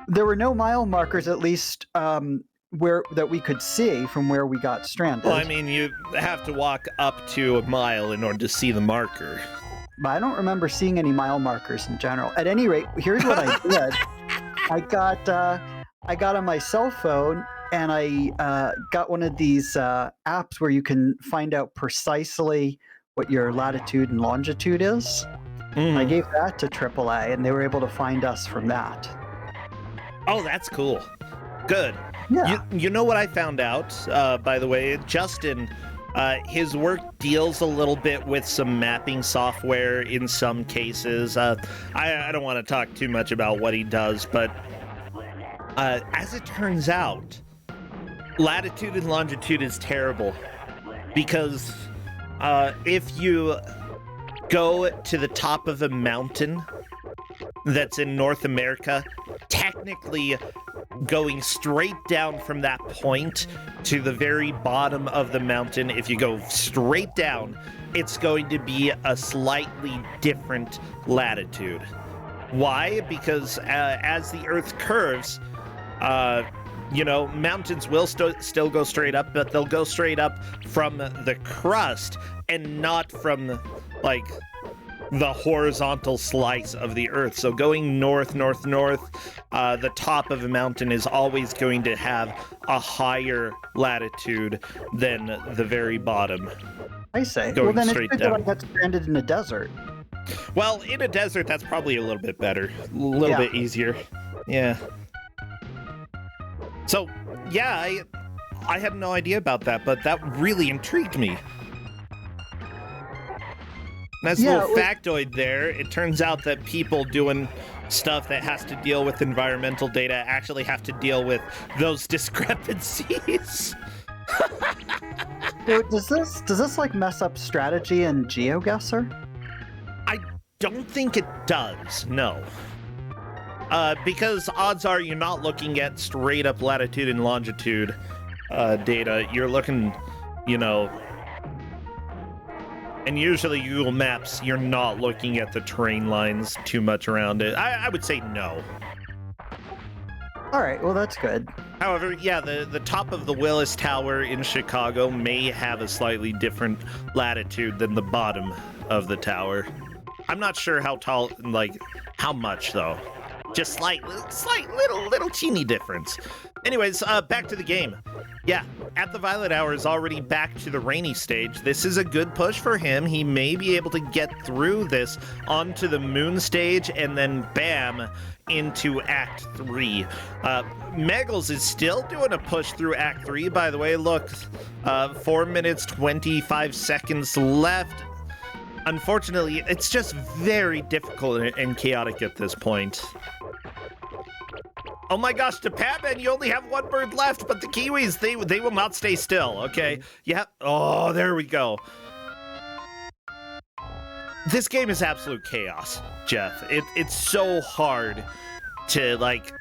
There were no mile markers, at least, that we could see from where we got stranded. Well, I mean, you have to walk up to a mile in order to see the marker. But I don't remember seeing any mile markers in general. At any rate, here's what I did. I got on my cell phone and I got one of these apps where you can find out precisely what your latitude and longitude is. I gave that to AAA, and they were able to find us from that. Oh, that's cool. Good. Yeah. You know what I found out, by the way? Justin, his work deals a little bit with some mapping software in some cases. I don't want to talk too much about what he does, but as it turns out, latitude and longitude is terrible because if you go to the top of a mountain that's in North America, technically going straight down from that point to the very bottom of the mountain, if you go straight down, it's going to be a slightly different latitude. Why? Because as the Earth curves, you know, mountains will still go straight up, but they'll go straight up from the crust and not from, like, the horizontal slice of the Earth. So going north, the top of a mountain is always going to have a higher latitude than the very bottom. I say. Going well, then straight it's good down. that I got stranded in a desert. Well, in a desert, that's probably a little bit better. A little bit easier. Yeah. So, yeah, I had no idea about that, but that really intrigued me. That's a little factoid there. It turns out that people doing stuff that has to deal with environmental data actually have to deal with those discrepancies. Dude, does this like mess up strategy in GeoGuessr? I don't think it does, no. Because odds are you're not looking at straight up latitude and longitude. data, you're looking, you know, and usually Google Maps, you're not looking at the terrain lines too much around it. I would say no. All right, well, that's good. However, yeah, the top of the Willis Tower in Chicago may have a slightly different latitude than the bottom of the tower. I'm not sure how tall, like, how much, though. Just slight little teeny difference. Anyways, back to the game. Yeah, At the Violet Hour is already back to the rainy stage. This is a good push for him. He may be able to get through this onto the moon stage and then bam, into Act 3. Meggles is still doing a push through Act 3, by the way. Look, 4 minutes, 25 seconds left. Unfortunately, it's just very difficult and chaotic at this point. Oh my gosh, to Patman, you only have one bird left, but the Kiwis, they will not stay still, okay? Yeah, oh, there we go. This game is absolute chaos, Jeff. It's so hard to, like,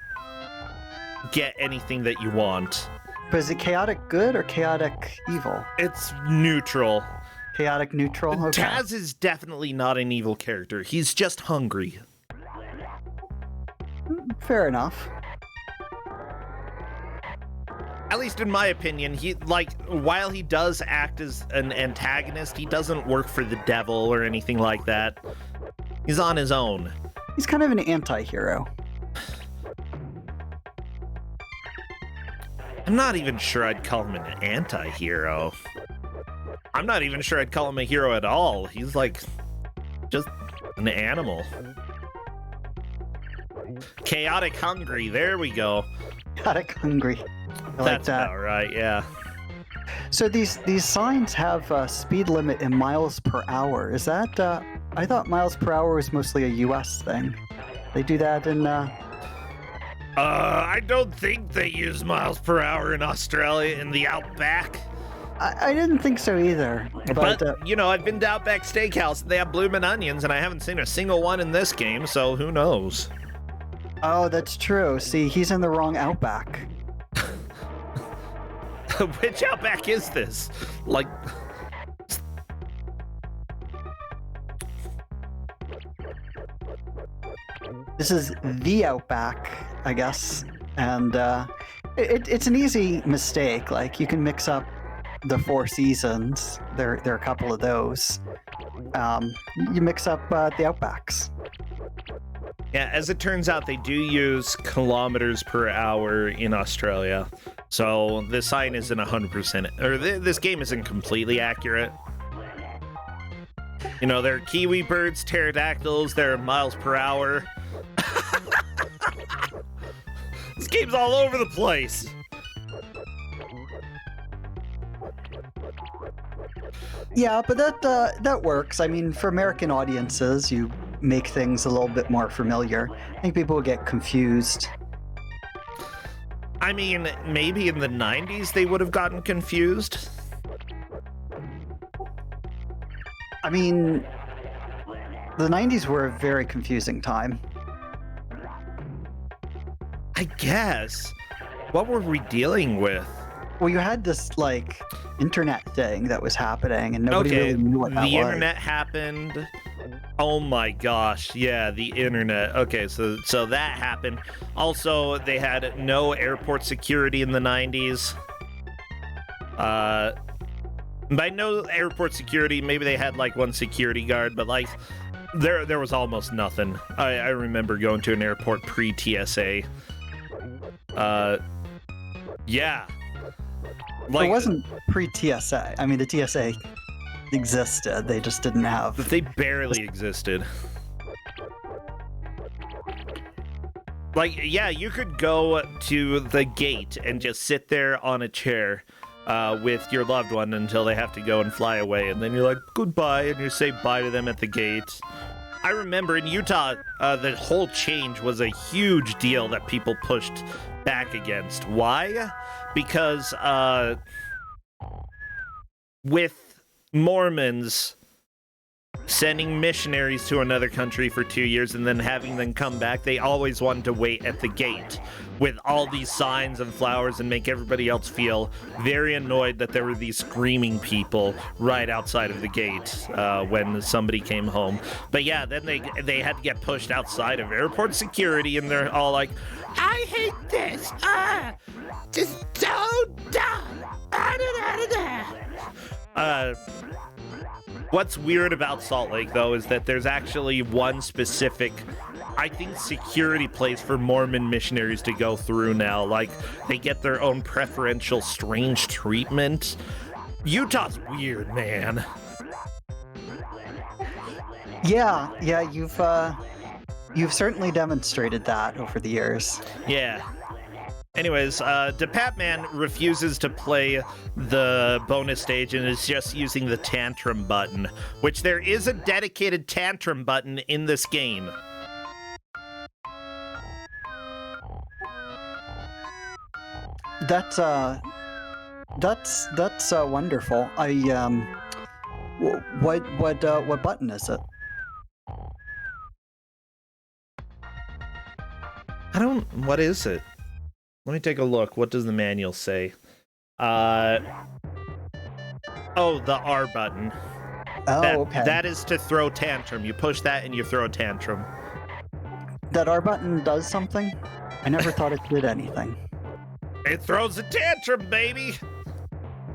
get anything that you want. But is it chaotic good or chaotic evil? It's neutral. Chaotic neutral? Okay. Taz is definitely not an evil character. He's just hungry. Fair enough. At least in my opinion, he, like, while he does act as an antagonist, he doesn't work for the devil or anything like that. He's on his own. He's kind of an anti-hero. I'm not even sure I'd call him an anti-hero. I'm not even sure I'd call him a hero at all. He's like just an animal. Chaotic hungry, there we go. Chaotic hungry. I like That's that. about right, yeah. So these signs have a speed limit in miles per hour. Is that, I thought miles per hour was mostly a US thing. They do that in, I don't think they use miles per hour in Australia in the Outback. I didn't think so either. But you know, I've been to Outback Steakhouse and they have bloomin' onions, and I haven't seen a single one in this game, so who knows? Oh, that's true. See, he's in the wrong Outback. Which Outback is this? Like... This is the Outback, I guess. And it's an easy mistake. Like, you can mix up the Four Seasons. There are a couple of those. You mix up the Outbacks. Yeah, as it turns out, they do use kilometers per hour in Australia. So the sign isn't 100%, or this game isn't completely accurate. You know, there are kiwi birds, pterodactyls, there are miles per hour. This game's all over the place. Yeah, but that works. I mean, for American audiences, you make things a little bit more familiar. I think people get confused. I mean, maybe in the 90s they would have gotten confused. I mean, the 90s were a very confusing time. I guess. What were we dealing with? Well, you had this, like, internet thing that was happening, and nobody really knew what that was. The internet happened. Oh my gosh, yeah, the internet. Okay, so that happened. Also, they had no airport security in the 90s. By no airport security, maybe they had like one security guard, but like there was almost nothing. I remember going to an airport pre-TSA. Yeah. Like, it wasn't pre-TSA. I mean, the TSA existed. They just didn't have... They barely existed. Like, yeah, you could go to the gate and just sit there on a chair with your loved one until they have to go and fly away. And then you're like, goodbye, and you say bye to them at the gate. I remember in Utah, the whole change was a huge deal that people pushed back against. Why? Because with Mormons, sending missionaries to another country for 2 years and then having them come back, they always wanted to wait at the gate with all these signs and flowers and make everybody else feel very annoyed that there were these screaming people right outside of the gate when somebody came home. But yeah, then they had to get pushed outside of airport security, and they're all like, I hate this. Just so dumb. What's weird about Salt Lake, though, is that there's actually one specific, I think, security place for Mormon missionaries to go through now. Like, they get their own preferential strange treatment. Utah's weird, man. Yeah, you've certainly demonstrated that over the years. Yeah. Anyways, DePatman refuses to play the bonus stage and is just using the tantrum button, which there is a dedicated tantrum button in this game. That's wonderful. What button is it? What is it? Let me take a look. What does the manual say? Oh, the R button. Oh, okay. That is to throw tantrum. You push that and you throw a tantrum. That R button does something? I never thought it did anything. It throws a tantrum, baby!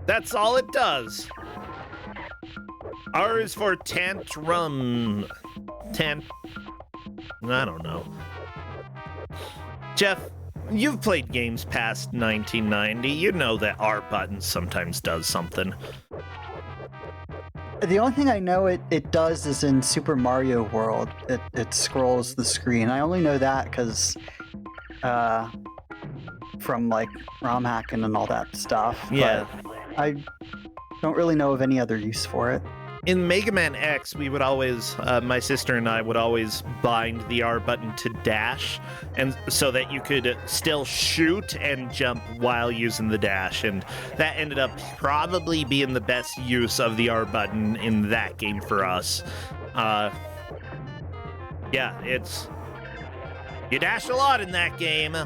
That's all it does. R is for tantrum. I don't know. Jeff, you've played games past 1990. You know that R button sometimes does something. The only thing I know it does is in Super Mario World. It scrolls the screen. I only know that because from like ROM hacking and all that stuff. Yeah. But I don't really know of any other use for it. In Mega Man X, we would always, my sister and I would always bind the R button to dash, and so that you could still shoot and jump while using the dash, and that ended up probably being the best use of the R button in that game for us. Yeah, you dash a lot in that game.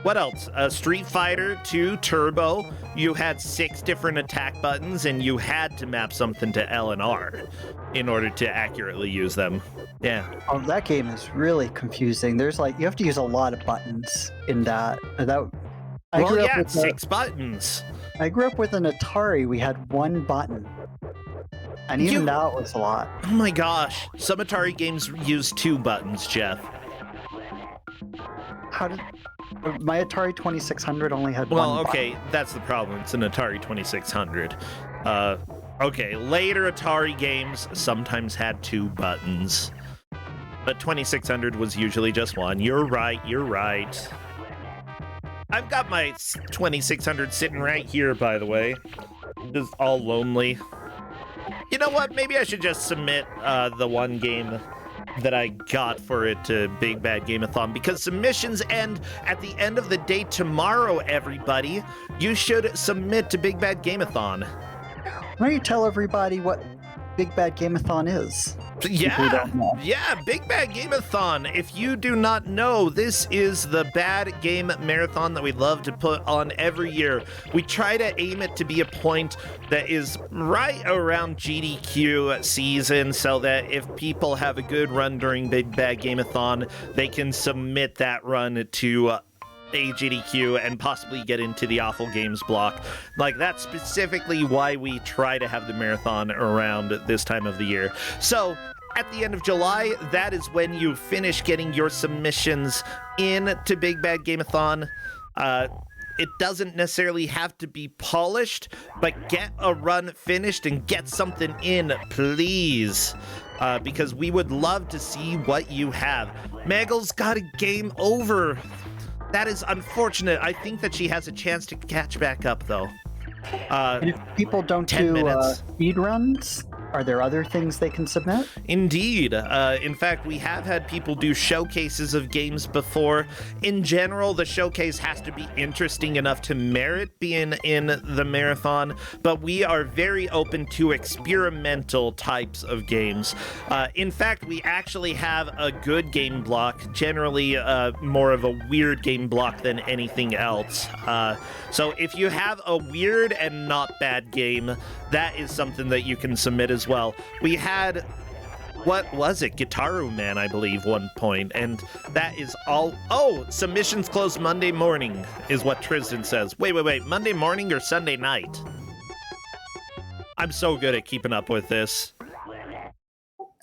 What else? Street Fighter 2 Turbo. You had 6 different attack buttons, and you had to map something to L and R in order to accurately use them. Yeah. Oh, that game is really confusing. There's you have to use a lot of buttons in that. I grew up with 6 buttons. I grew up with an Atari. We had 1 button. And even that was a lot. Oh my gosh. Some Atari games use 2 buttons, Jeff. My Atari 2600 only had 1 Well, okay, button. that's the problem. It's an Atari 2600. Okay, later Atari games sometimes had 2 buttons. But 2600 was usually just 1. You're right. I've got my 2600 sitting right here, by the way. Just all lonely. You know what? Maybe I should just submit the one game that I got for it to Big Bad Game-a-thon, because submissions end at the end of the day tomorrow, everybody. You should submit to Big Bad Game-a-thon. Why don't you tell everybody what Big Bad Game-a-thon is? Yeah, Big Bad Game-a-thon. If you do not know, this is the bad game marathon that we love to put on every year. We try to aim it to be a point that is right around GDQ season, so that if people have a good run during Big Bad Game-a-thon, they can submit that run to AGDQ and possibly get into the awful games block. That's specifically why we try to have the marathon around this time of the year. So at the end of July, that is when you finish getting your submissions in to Big Bad Game-a-thon. It doesn't necessarily have to be polished, but get a run finished and get something in, please. Because we would love to see what you have. Megal's got a game over. That is unfortunate. I think that she has a chance to catch back up, though. And if people don't 10 do minutes. speed runs, Are there other things they can submit? Indeed. In fact, we have had people do showcases of games before. In general, the showcase has to be interesting enough to merit being in the marathon, but we are very open to experimental types of games. In fact, we actually have a good game block, generally more of a weird game block than anything else. So if you have a weird and not bad game, that is something that you can submit as well. We had, what was it? Guitaru Man, I believe, one point, and that is all. Oh, submissions close Monday morning is what Tristan says. Wait, Monday morning or Sunday night? I'm so good at keeping up with this.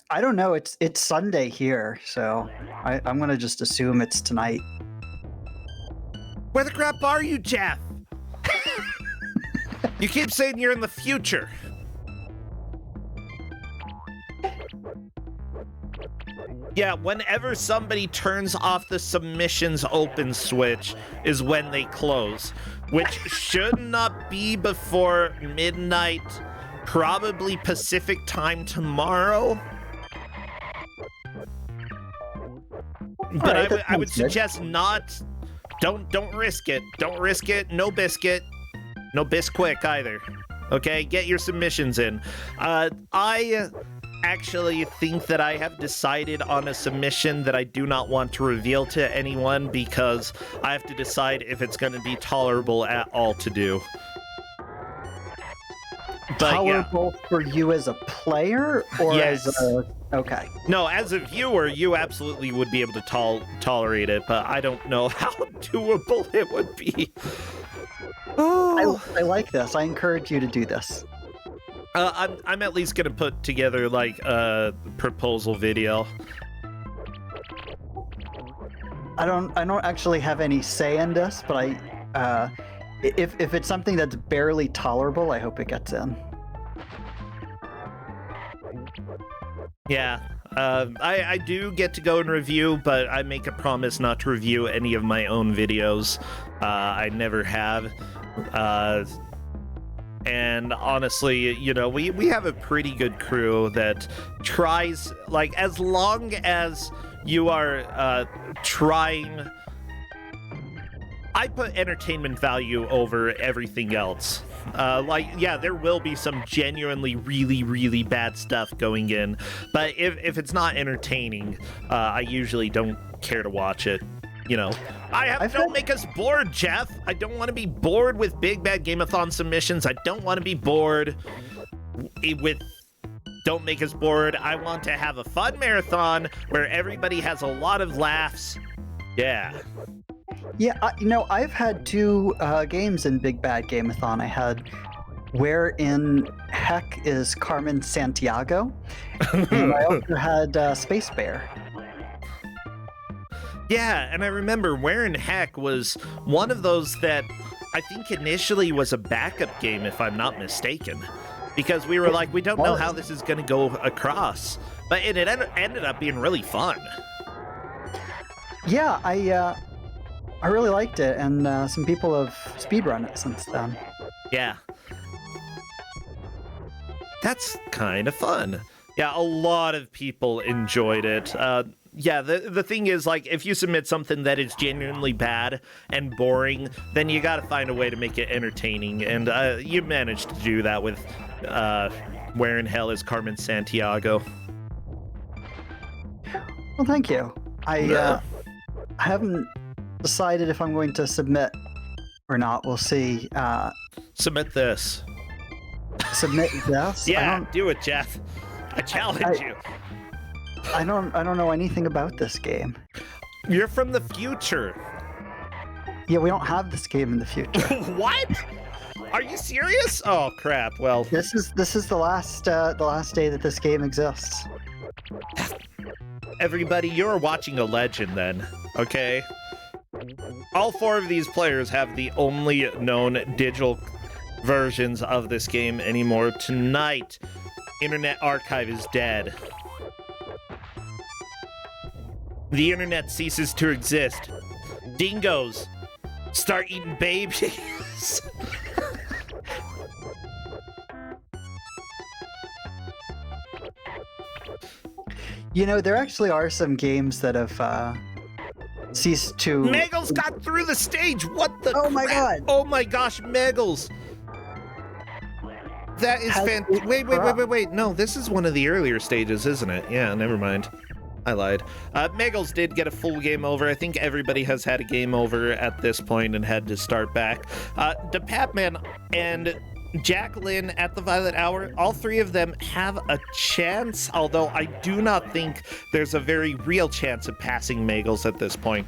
I don't know. It's Sunday here, so I'm gonna just assume it's tonight. Where the crap are you, Jeff? You keep saying you're in the future. Yeah, whenever somebody turns off the submissions open switch is when they close, which should not be before midnight, probably Pacific time tomorrow. But Right, I would suggest not. Don't risk it. Don't risk it. No biscuit. No bisquick either. Okay, get your submissions in. I actually think that I have decided on a submission that I do not want to reveal to anyone because I have to decide if it's going to be tolerable at all to do. But, tolerable for you as a player, or yes. as a... Okay. No, as a viewer, you absolutely would be able to tolerate it, but I don't know how doable it would be. Oh. I like this. I encourage you to do this. I'm at least gonna put together like a proposal video. I don't actually have any say in this, but if it's something that's barely tolerable, I hope it gets in. Yeah, I do get to go and review, but I make a promise not to review any of my own videos. I never have. And honestly, you know, we have a pretty good crew that tries, like, as long as you are trying, I put entertainment value over everything else. Like, yeah, there will be some genuinely really, really bad stuff going in, but if it's not entertaining, I usually don't care to watch it. You know, don't make us bored, Jeff. I don't want to be bored with Big Bad Game-a-thon submissions. I don't want to be bored with Don't Make Us Bored. I want to have a fun marathon where everybody has a lot of laughs. Yeah. Yeah, you know, I've had two games in Big Bad Game-a-thon. I had Where in Heck is Carmen Santiago? And I also had Space Bear. Yeah, and I remember Where in Heck was one of those that I think initially was a backup game, if I'm not mistaken. Because we were like, we don't know how this is going to go across. But it ended up being really fun. Yeah, I really liked it, and some people have speedrun it since then. Yeah. That's kind of fun. Yeah, a lot of people enjoyed it. Yeah, the thing is, like, if you submit something that is genuinely bad and boring, then you gotta find a way to make it entertaining, and you managed to do that with Where in Hell is Carmen Santiago. Well, thank you. I haven't decided if I'm going to submit or not. We'll see. Submit this. Submit this? Yeah, do it, Jeff. I challenge you. I don't know anything about this game. You're from the future. Yeah, we don't have this game in the future. What? Are you serious? Oh crap. Well, this is the last day that this game exists. Everybody, you're watching a legend then, okay? All four of these players have the only known digital versions of this game anymore. Tonight, Internet Archive is dead. The internet ceases to exist. Dingoes start eating babies. You know, there actually are some games that have ceased to. Megals got through the stage. What the? Oh my crap? god! Oh my gosh, Megals. That is fantastic. Wait. No, this is one of the earlier stages, isn't it? Yeah, never mind. I lied. Megals did get a full game over. I think everybody has had a game over at this point and had to start back. The Patman and Jacqueline at the Violet Hour, all three of them have a chance, although I do not think there's a very real chance of passing Megals at this point.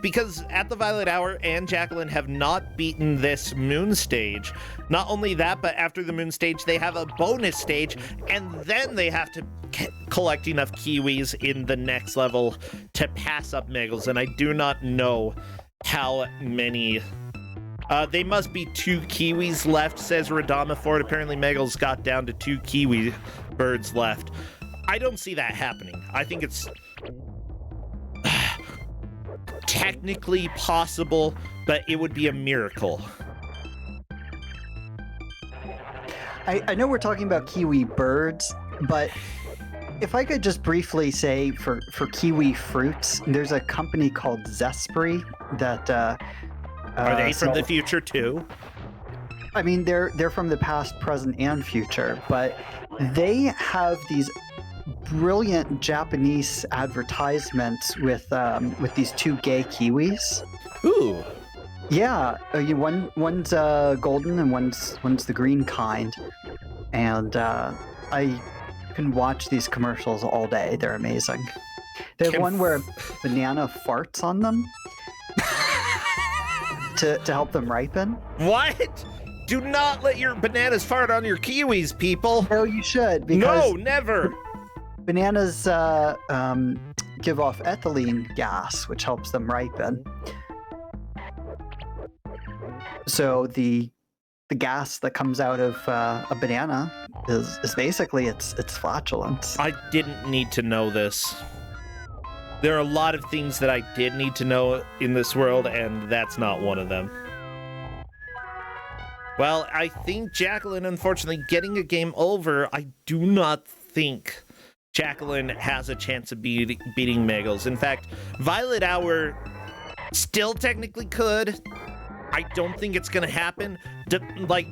Because at the Violet Hour and Jacqueline have not beaten this moon stage. Not only that, but after the moon stage, they have a bonus stage, and then they have to collect enough kiwis in the next level to pass up Megals, and I do not know how many. They must be 2 kiwis left, says Radama Ford. Apparently Megals got down to 2 kiwi birds left. I don't see that happening. I think it's technically possible, but it would be a miracle. I know we're talking about kiwi birds, but if I could just briefly say for kiwi fruits, there's a company called Zespri that are they from the future too? I mean, they're from the past, present, and future, but they have these brilliant Japanese advertisements with these 2 gay kiwis. Ooh. Yeah, one's golden and one's the green kind, and I can watch these commercials all day. They're amazing. They have one where a banana farts on them to help them ripen. What? Do not let your bananas fart on your kiwis, people. No, you should. Because no, never. Bananas give off ethylene gas, which helps them ripen. So the gas that comes out of a banana is basically its flatulence. I didn't need to know this. There are a lot of things that I did need to know in this world, and that's not one of them. Well, I think Jacqueline, unfortunately, getting a game over, I do not think Jacqueline has a chance of beating Megals. In fact, Violet Hour still technically could. I don't think it's going to happen,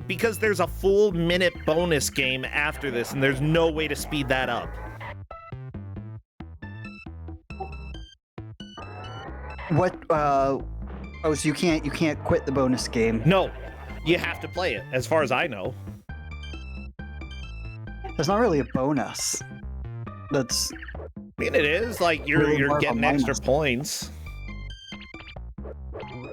because there's a full minute bonus game after this, and there's no way to speed that up. What? Oh, so you can't quit the bonus game? No, you have to play it, as far as I know. There's not really a bonus. That's. I mean, it is like you're getting extra points.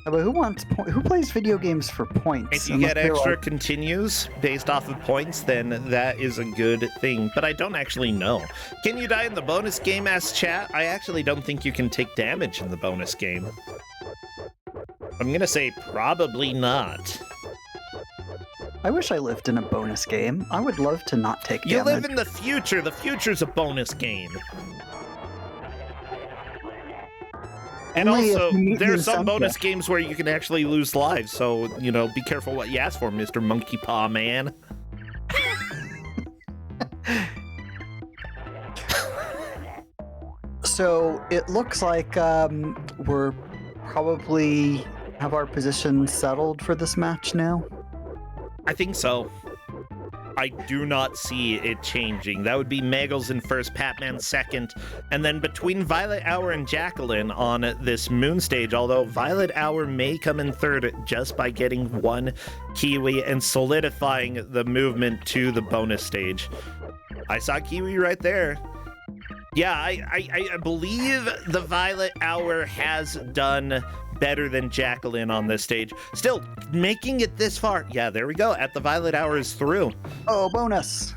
But who plays video games for points? If you get extra continues based off of points, then that is a good thing. But I don't actually know. Can you die in the bonus game, asks chat? I actually don't think you can take damage in the bonus game. I'm gonna say probably not. I wish I lived in a bonus game. I would love to not take damage. You live in the future. The future's a bonus game. And also, there are some bonus games where you can actually lose lives, so, be careful what you ask for, Mr. Monkey Paw Man. So, it looks like we're probably have our position settled for this match now? I think so. I do not see it changing. That would be Megals in first, Patman second, and then between Violet Hour and Jacqueline on this moon stage, although Violet Hour may come in third just by getting 1 kiwi and solidifying the movement to the bonus stage. I saw kiwi right there. Yeah, I believe the Violet Hour has done better than Jacqueline on this stage. Still, making it this far. Yeah, there we go. At the Violet Hour is through. Oh, bonus.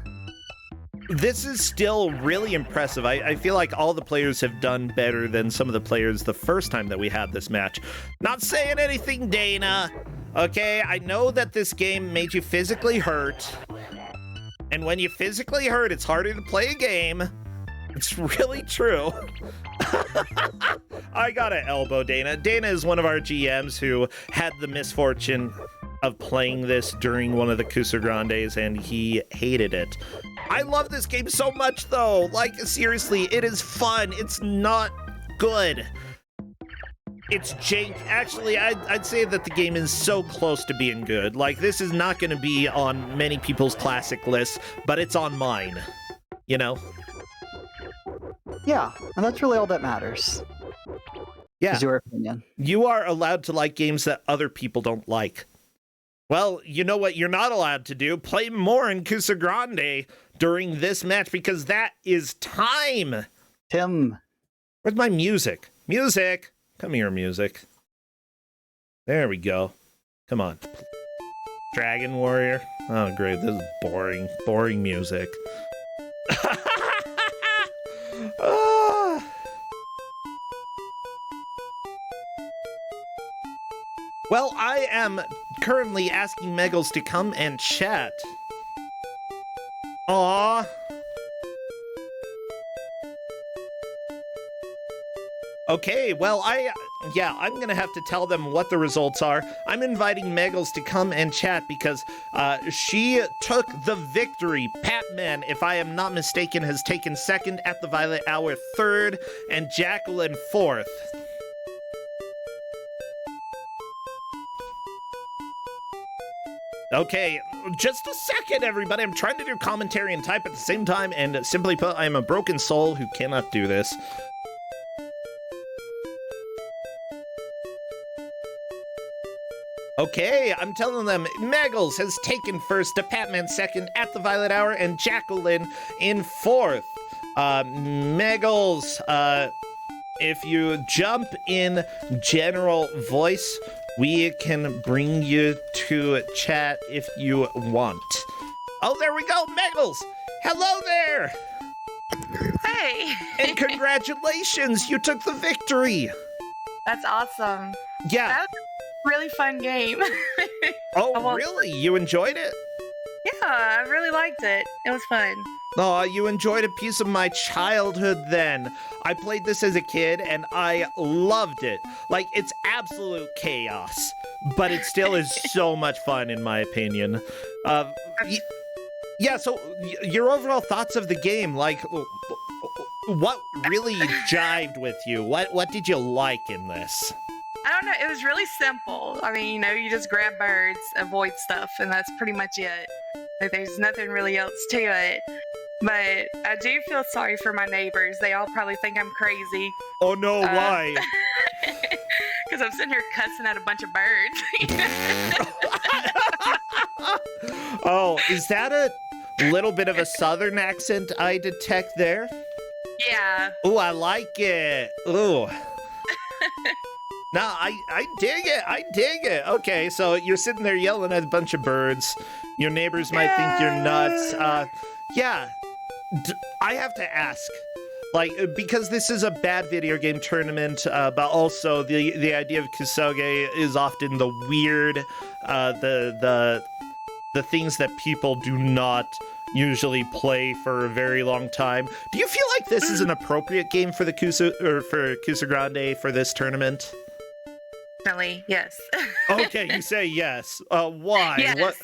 This is still really impressive. I feel like all the players have done better than some of the players the first time that we had this match. Not saying anything, Dana. Okay, I know that this game made you physically hurt. And when you physically hurt, it's harder to play a game. It's really true. I gotta elbow Dana. Dana is one of our GMs who had the misfortune of playing this during one of the Kusog7andes, and he hated it. I love this game so much, though. Like, seriously, it is fun. It's not good. It's jank. Actually, I'd say that the game is so close to being good. Like, this is not going to be on many people's classic lists, but it's on mine. You know? Yeah, and that's really all that matters. Yeah. Is your opinion. You are allowed to like games that other people don't like. Well, you know what you're not allowed to do? Play more in Kusog7ande during this match, because that is time. Tim. Where's my music? Music! Come here, music. There we go. Come on. Dragon Warrior. Oh, great. This is boring. Boring music. Ah. Well, I am currently asking Meggles to come and chat. Aww. Okay, well, I'm gonna have to tell them what the results are. I'm inviting Meggles to come and chat because she took the victory. Patman, if I am not mistaken, has taken second at the Violet Hour, third, and Jacqueline fourth. Okay, just a second, everybody. I'm trying to do commentary and type at the same time, and simply put, I am a broken soul who cannot do this. Okay, I'm telling them Meggles has taken first, to Patman second at the Violet Hour, and Jacqueline in fourth. Meggles, if you jump in general voice, we can bring you to chat if you want. Oh, there we go, Meggles! Hello there! Hey! And congratulations, you took the victory! That's awesome. Yeah. That was a really fun game. Oh, really? You enjoyed it? Yeah, I really liked it. It was fun. Oh, you enjoyed a piece of my childhood then. I played this as a kid and I loved it. Like, it's absolute chaos, but it still is so much fun in my opinion. Yeah, so your overall thoughts of the game, like, what really jived with you? What did you like in this? I don't know, it was really simple. I mean, you know, you just grab birds, avoid stuff, and that's pretty much it. Like, there's nothing really else to it. But I do feel sorry for my neighbors. They all probably think I'm crazy. Oh no, why? Because I'm sitting here cussing at a bunch of birds. Oh, is that a little bit of a southern accent I detect there? Yeah. Ooh, I like it. Ooh. No, I dig it. I dig it. Okay, so you're sitting there yelling at a bunch of birds. Your neighbors might think you're nuts. Yeah. I have to ask, like, because this is a bad video game tournament, but also the idea of Kusoge is often the weird, the things that people do not usually play for a very long time. Do you feel like this is an appropriate game for the Kusog7ande for this tournament? Definitely, yes. Okay, you say yes. Why? Yes. What?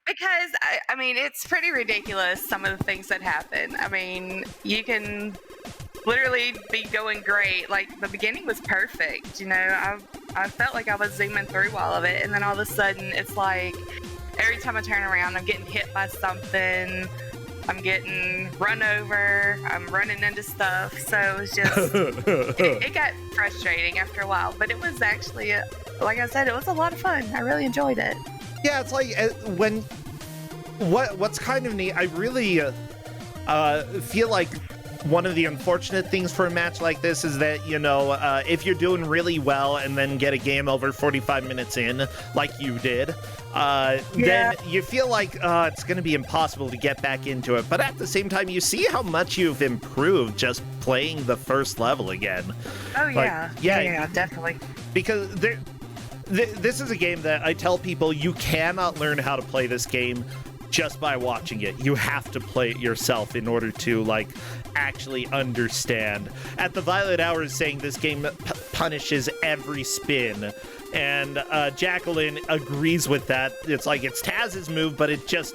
Because, I mean, it's pretty ridiculous, some of the things that happen. I mean, you can literally be going great. Like, the beginning was perfect, you know? I felt like I was zooming through all of it, and then all of a sudden, it's like, every time I turn around, I'm getting hit by something. I'm getting run over. I'm running into stuff. So it was just, it got frustrating after a while. But it was actually, like I said, it was a lot of fun. I really enjoyed it. Yeah, it's like what's kind of neat. I really feel like one of the unfortunate things for a match like this is that, you know, if you're doing really well and then get a game over 45 minutes in, like you did, then you feel like it's going to be impossible to get back into it. But at the same time, you see how much you've improved just playing the first level again. Oh, like, yeah. Yeah, definitely. Because this is a game that I tell people you cannot learn how to play this game just by watching it. You have to play it yourself in order to, like, actually understand. At the Violet Hour is saying this game punishes every spin, and Jacqueline agrees with that. It's like, it's Taz's move, but it just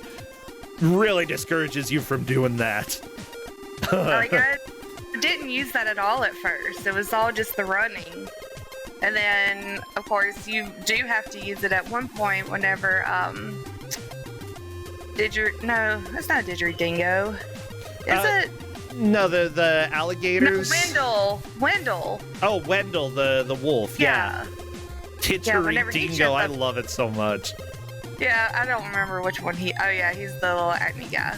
really discourages you from doing that. Like, I didn't use that at all at first. It was all just the running. And then, of course, you do have to use it at one point whenever, no, that's not Didgeridingo. Is it? No, the alligators. No, Wendell. Oh, Wendell, the wolf. Yeah. Didgeridingo, I love it so much. Yeah, I don't remember which one he's the little acne guy.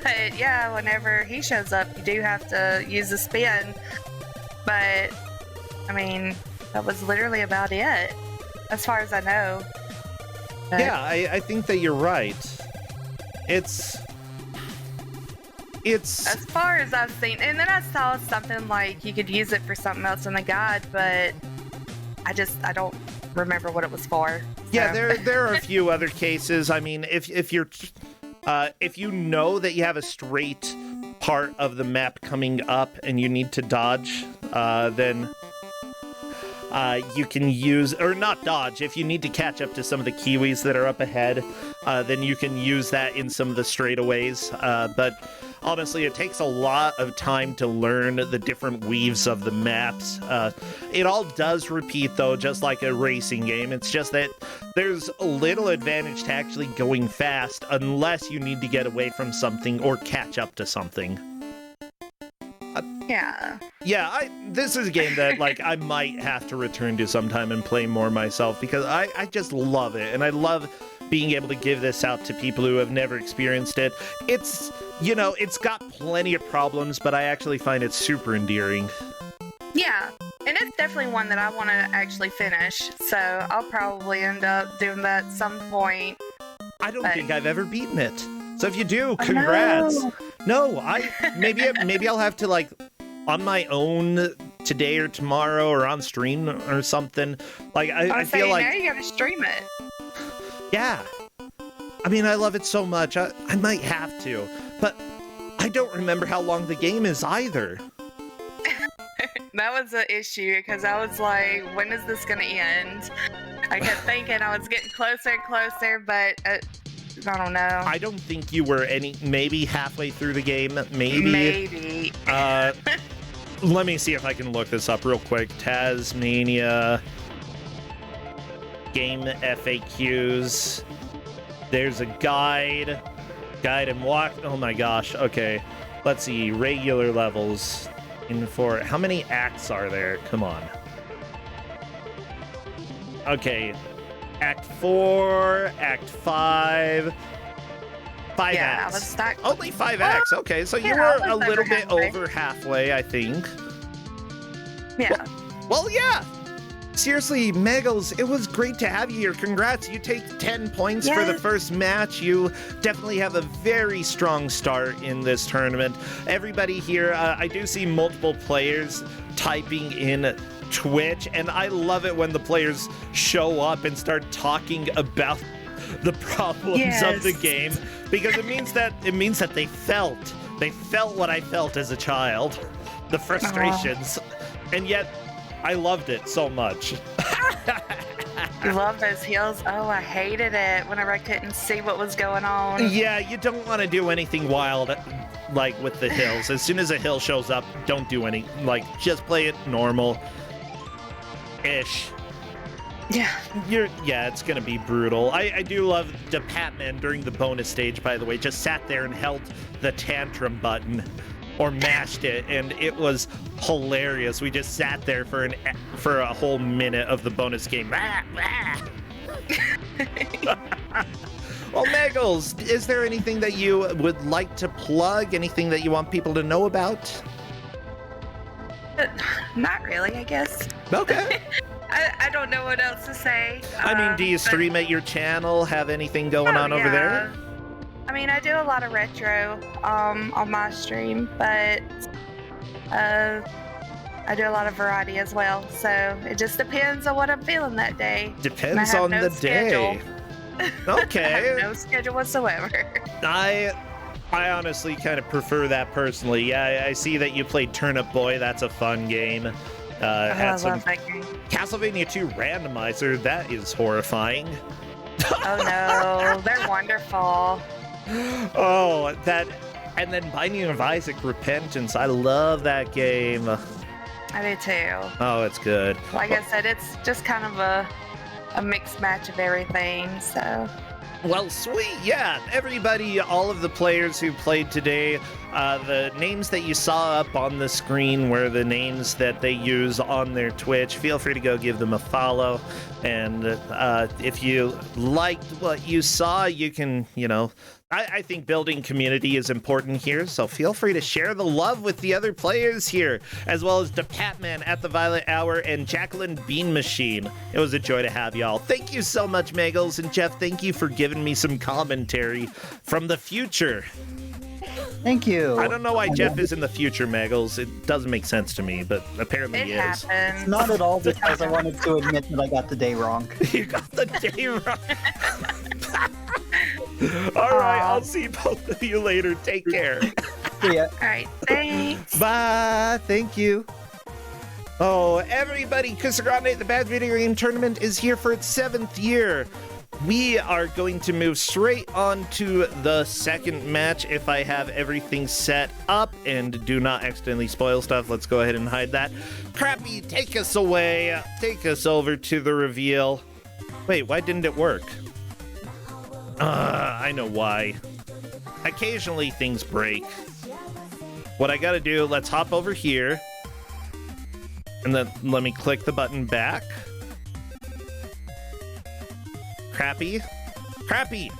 But yeah, whenever he shows up, you do have to use the spin. But, I mean, that was literally about it, as far as I know. But, yeah, I think that you're right. It's as far as I've seen, and then I saw something like you could use it for something else in the guide, but I don't remember what it was for. So. Yeah, there are a few other cases. I mean, if you know that you have a straight part of the map coming up and you need to dodge, then you can use, or not dodge, if you need to catch up to some of the Kiwis that are up ahead, then you can use that in some of the straightaways. But honestly, it takes a lot of time to learn the different weaves of the maps. It all does repeat, though, just like a racing game. It's just that there's a little advantage to actually going fast unless you need to get away from something or catch up to something. Yeah. Yeah, this is a game that, like, I might have to return to sometime and play more myself, because I just love it, and I love being able to give this out to people who have never experienced it. It's, it's got plenty of problems, but I actually find it super endearing. Yeah, and it's definitely one that I want to actually finish, so I'll probably end up doing that at some point. I don't think I've ever beaten it. So if you do, congrats. No, maybe I'll have to, like, on my own today or tomorrow or on stream or something. Like, I feel like... now you gotta stream it. Yeah. I mean, I love it so much. I might have to. But I don't remember how long the game is either. That was an issue, because I was like, when is this gonna end? I kept thinking I was getting closer and closer, but... I don't know. I don't think you were maybe halfway through the game. Maybe. Let me see if I can look this up real quick. Taz-Mania game FAQs. There's a guide and walk. Oh my gosh. Okay. Let's see. Regular levels. How many acts are there? Come on. Okay. Act 4, Act 5, 5 acts. Only 5 acts. Okay, so you were a little bit over halfway, I think. Yeah. Well, yeah. Seriously, Megals, it was great to have you here. Congrats. You take 10 points for the first match. You definitely have a very strong start in this tournament. Everybody here, I do see multiple players typing in Twitch, and I love it when the players show up and start talking about the problems of the game, because it means that they felt what I felt as a child, the frustrations. And yet I loved it so much. You love those hills. Oh, I hated it whenever I couldn't see what was going on. Yeah, you don't want to do anything wild like with the hills. As soon as a hill shows up, don't do any, just play it normal ish. Yeah. It's gonna be brutal. I do love the Patman during the bonus stage, by the way, just sat there and held the tantrum button or mashed it, and it was hilarious. We just sat there for a whole minute of the bonus game. Well, Megals, is there anything that you would like to plug? Anything that you want people to know about? Not really, I guess. Okay. I don't know what else to say. I mean, do you stream at your channel? Have anything going on over there? I mean, I do a lot of retro on my stream, but I do a lot of variety as well. So it just depends on what I'm feeling that day. Depends on the day. Okay. I have no schedule whatsoever. I honestly kind of prefer that personally. Yeah, I see that you played Turnip Boy. That's a fun game. I love that game. Castlevania 2 Randomizer. That is horrifying. Oh no, they're wonderful. Oh, that, and then Binding of Isaac Repentance. I love that game. I do too. Oh, it's good. Like I said, it's just kind of a mixed match of everything. So. Well, sweet, yeah. Everybody, all of the players who played today, the names that you saw up on the screen were the names that they use on their Twitch. Feel free to go give them a follow. And if you liked what you saw, you can, I think building community is important here, so feel free to share the love with the other players here, as well as DePatman at the Violet Hour and Jacqueline Bean Machine. It was a joy to have y'all. Thank you so much, Megals, and Jeff, thank you for giving me some commentary from the future. Thank you. I don't know why Jeff is in the future, Megals. It doesn't make sense to me, but apparently he is. Happens. Not at all, because I wanted to admit that I got the day wrong. You got the day wrong. All right, I'll see both of you later. Take care. See ya. All right, thanks. Bye. Thank you. Oh, everybody, Kusog7ande, the Bad Video Game Tournament, is here for its 7th year. We are going to move straight on to the second match if I have everything set up and do not accidentally spoil stuff. Let's go ahead and hide that. Crappy, take us away. Take us over to the reveal. Wait, why didn't it work? I know why. Occasionally things break. What I gotta do, let's hop over here. And then let me click the button back. Crappy. Crappy!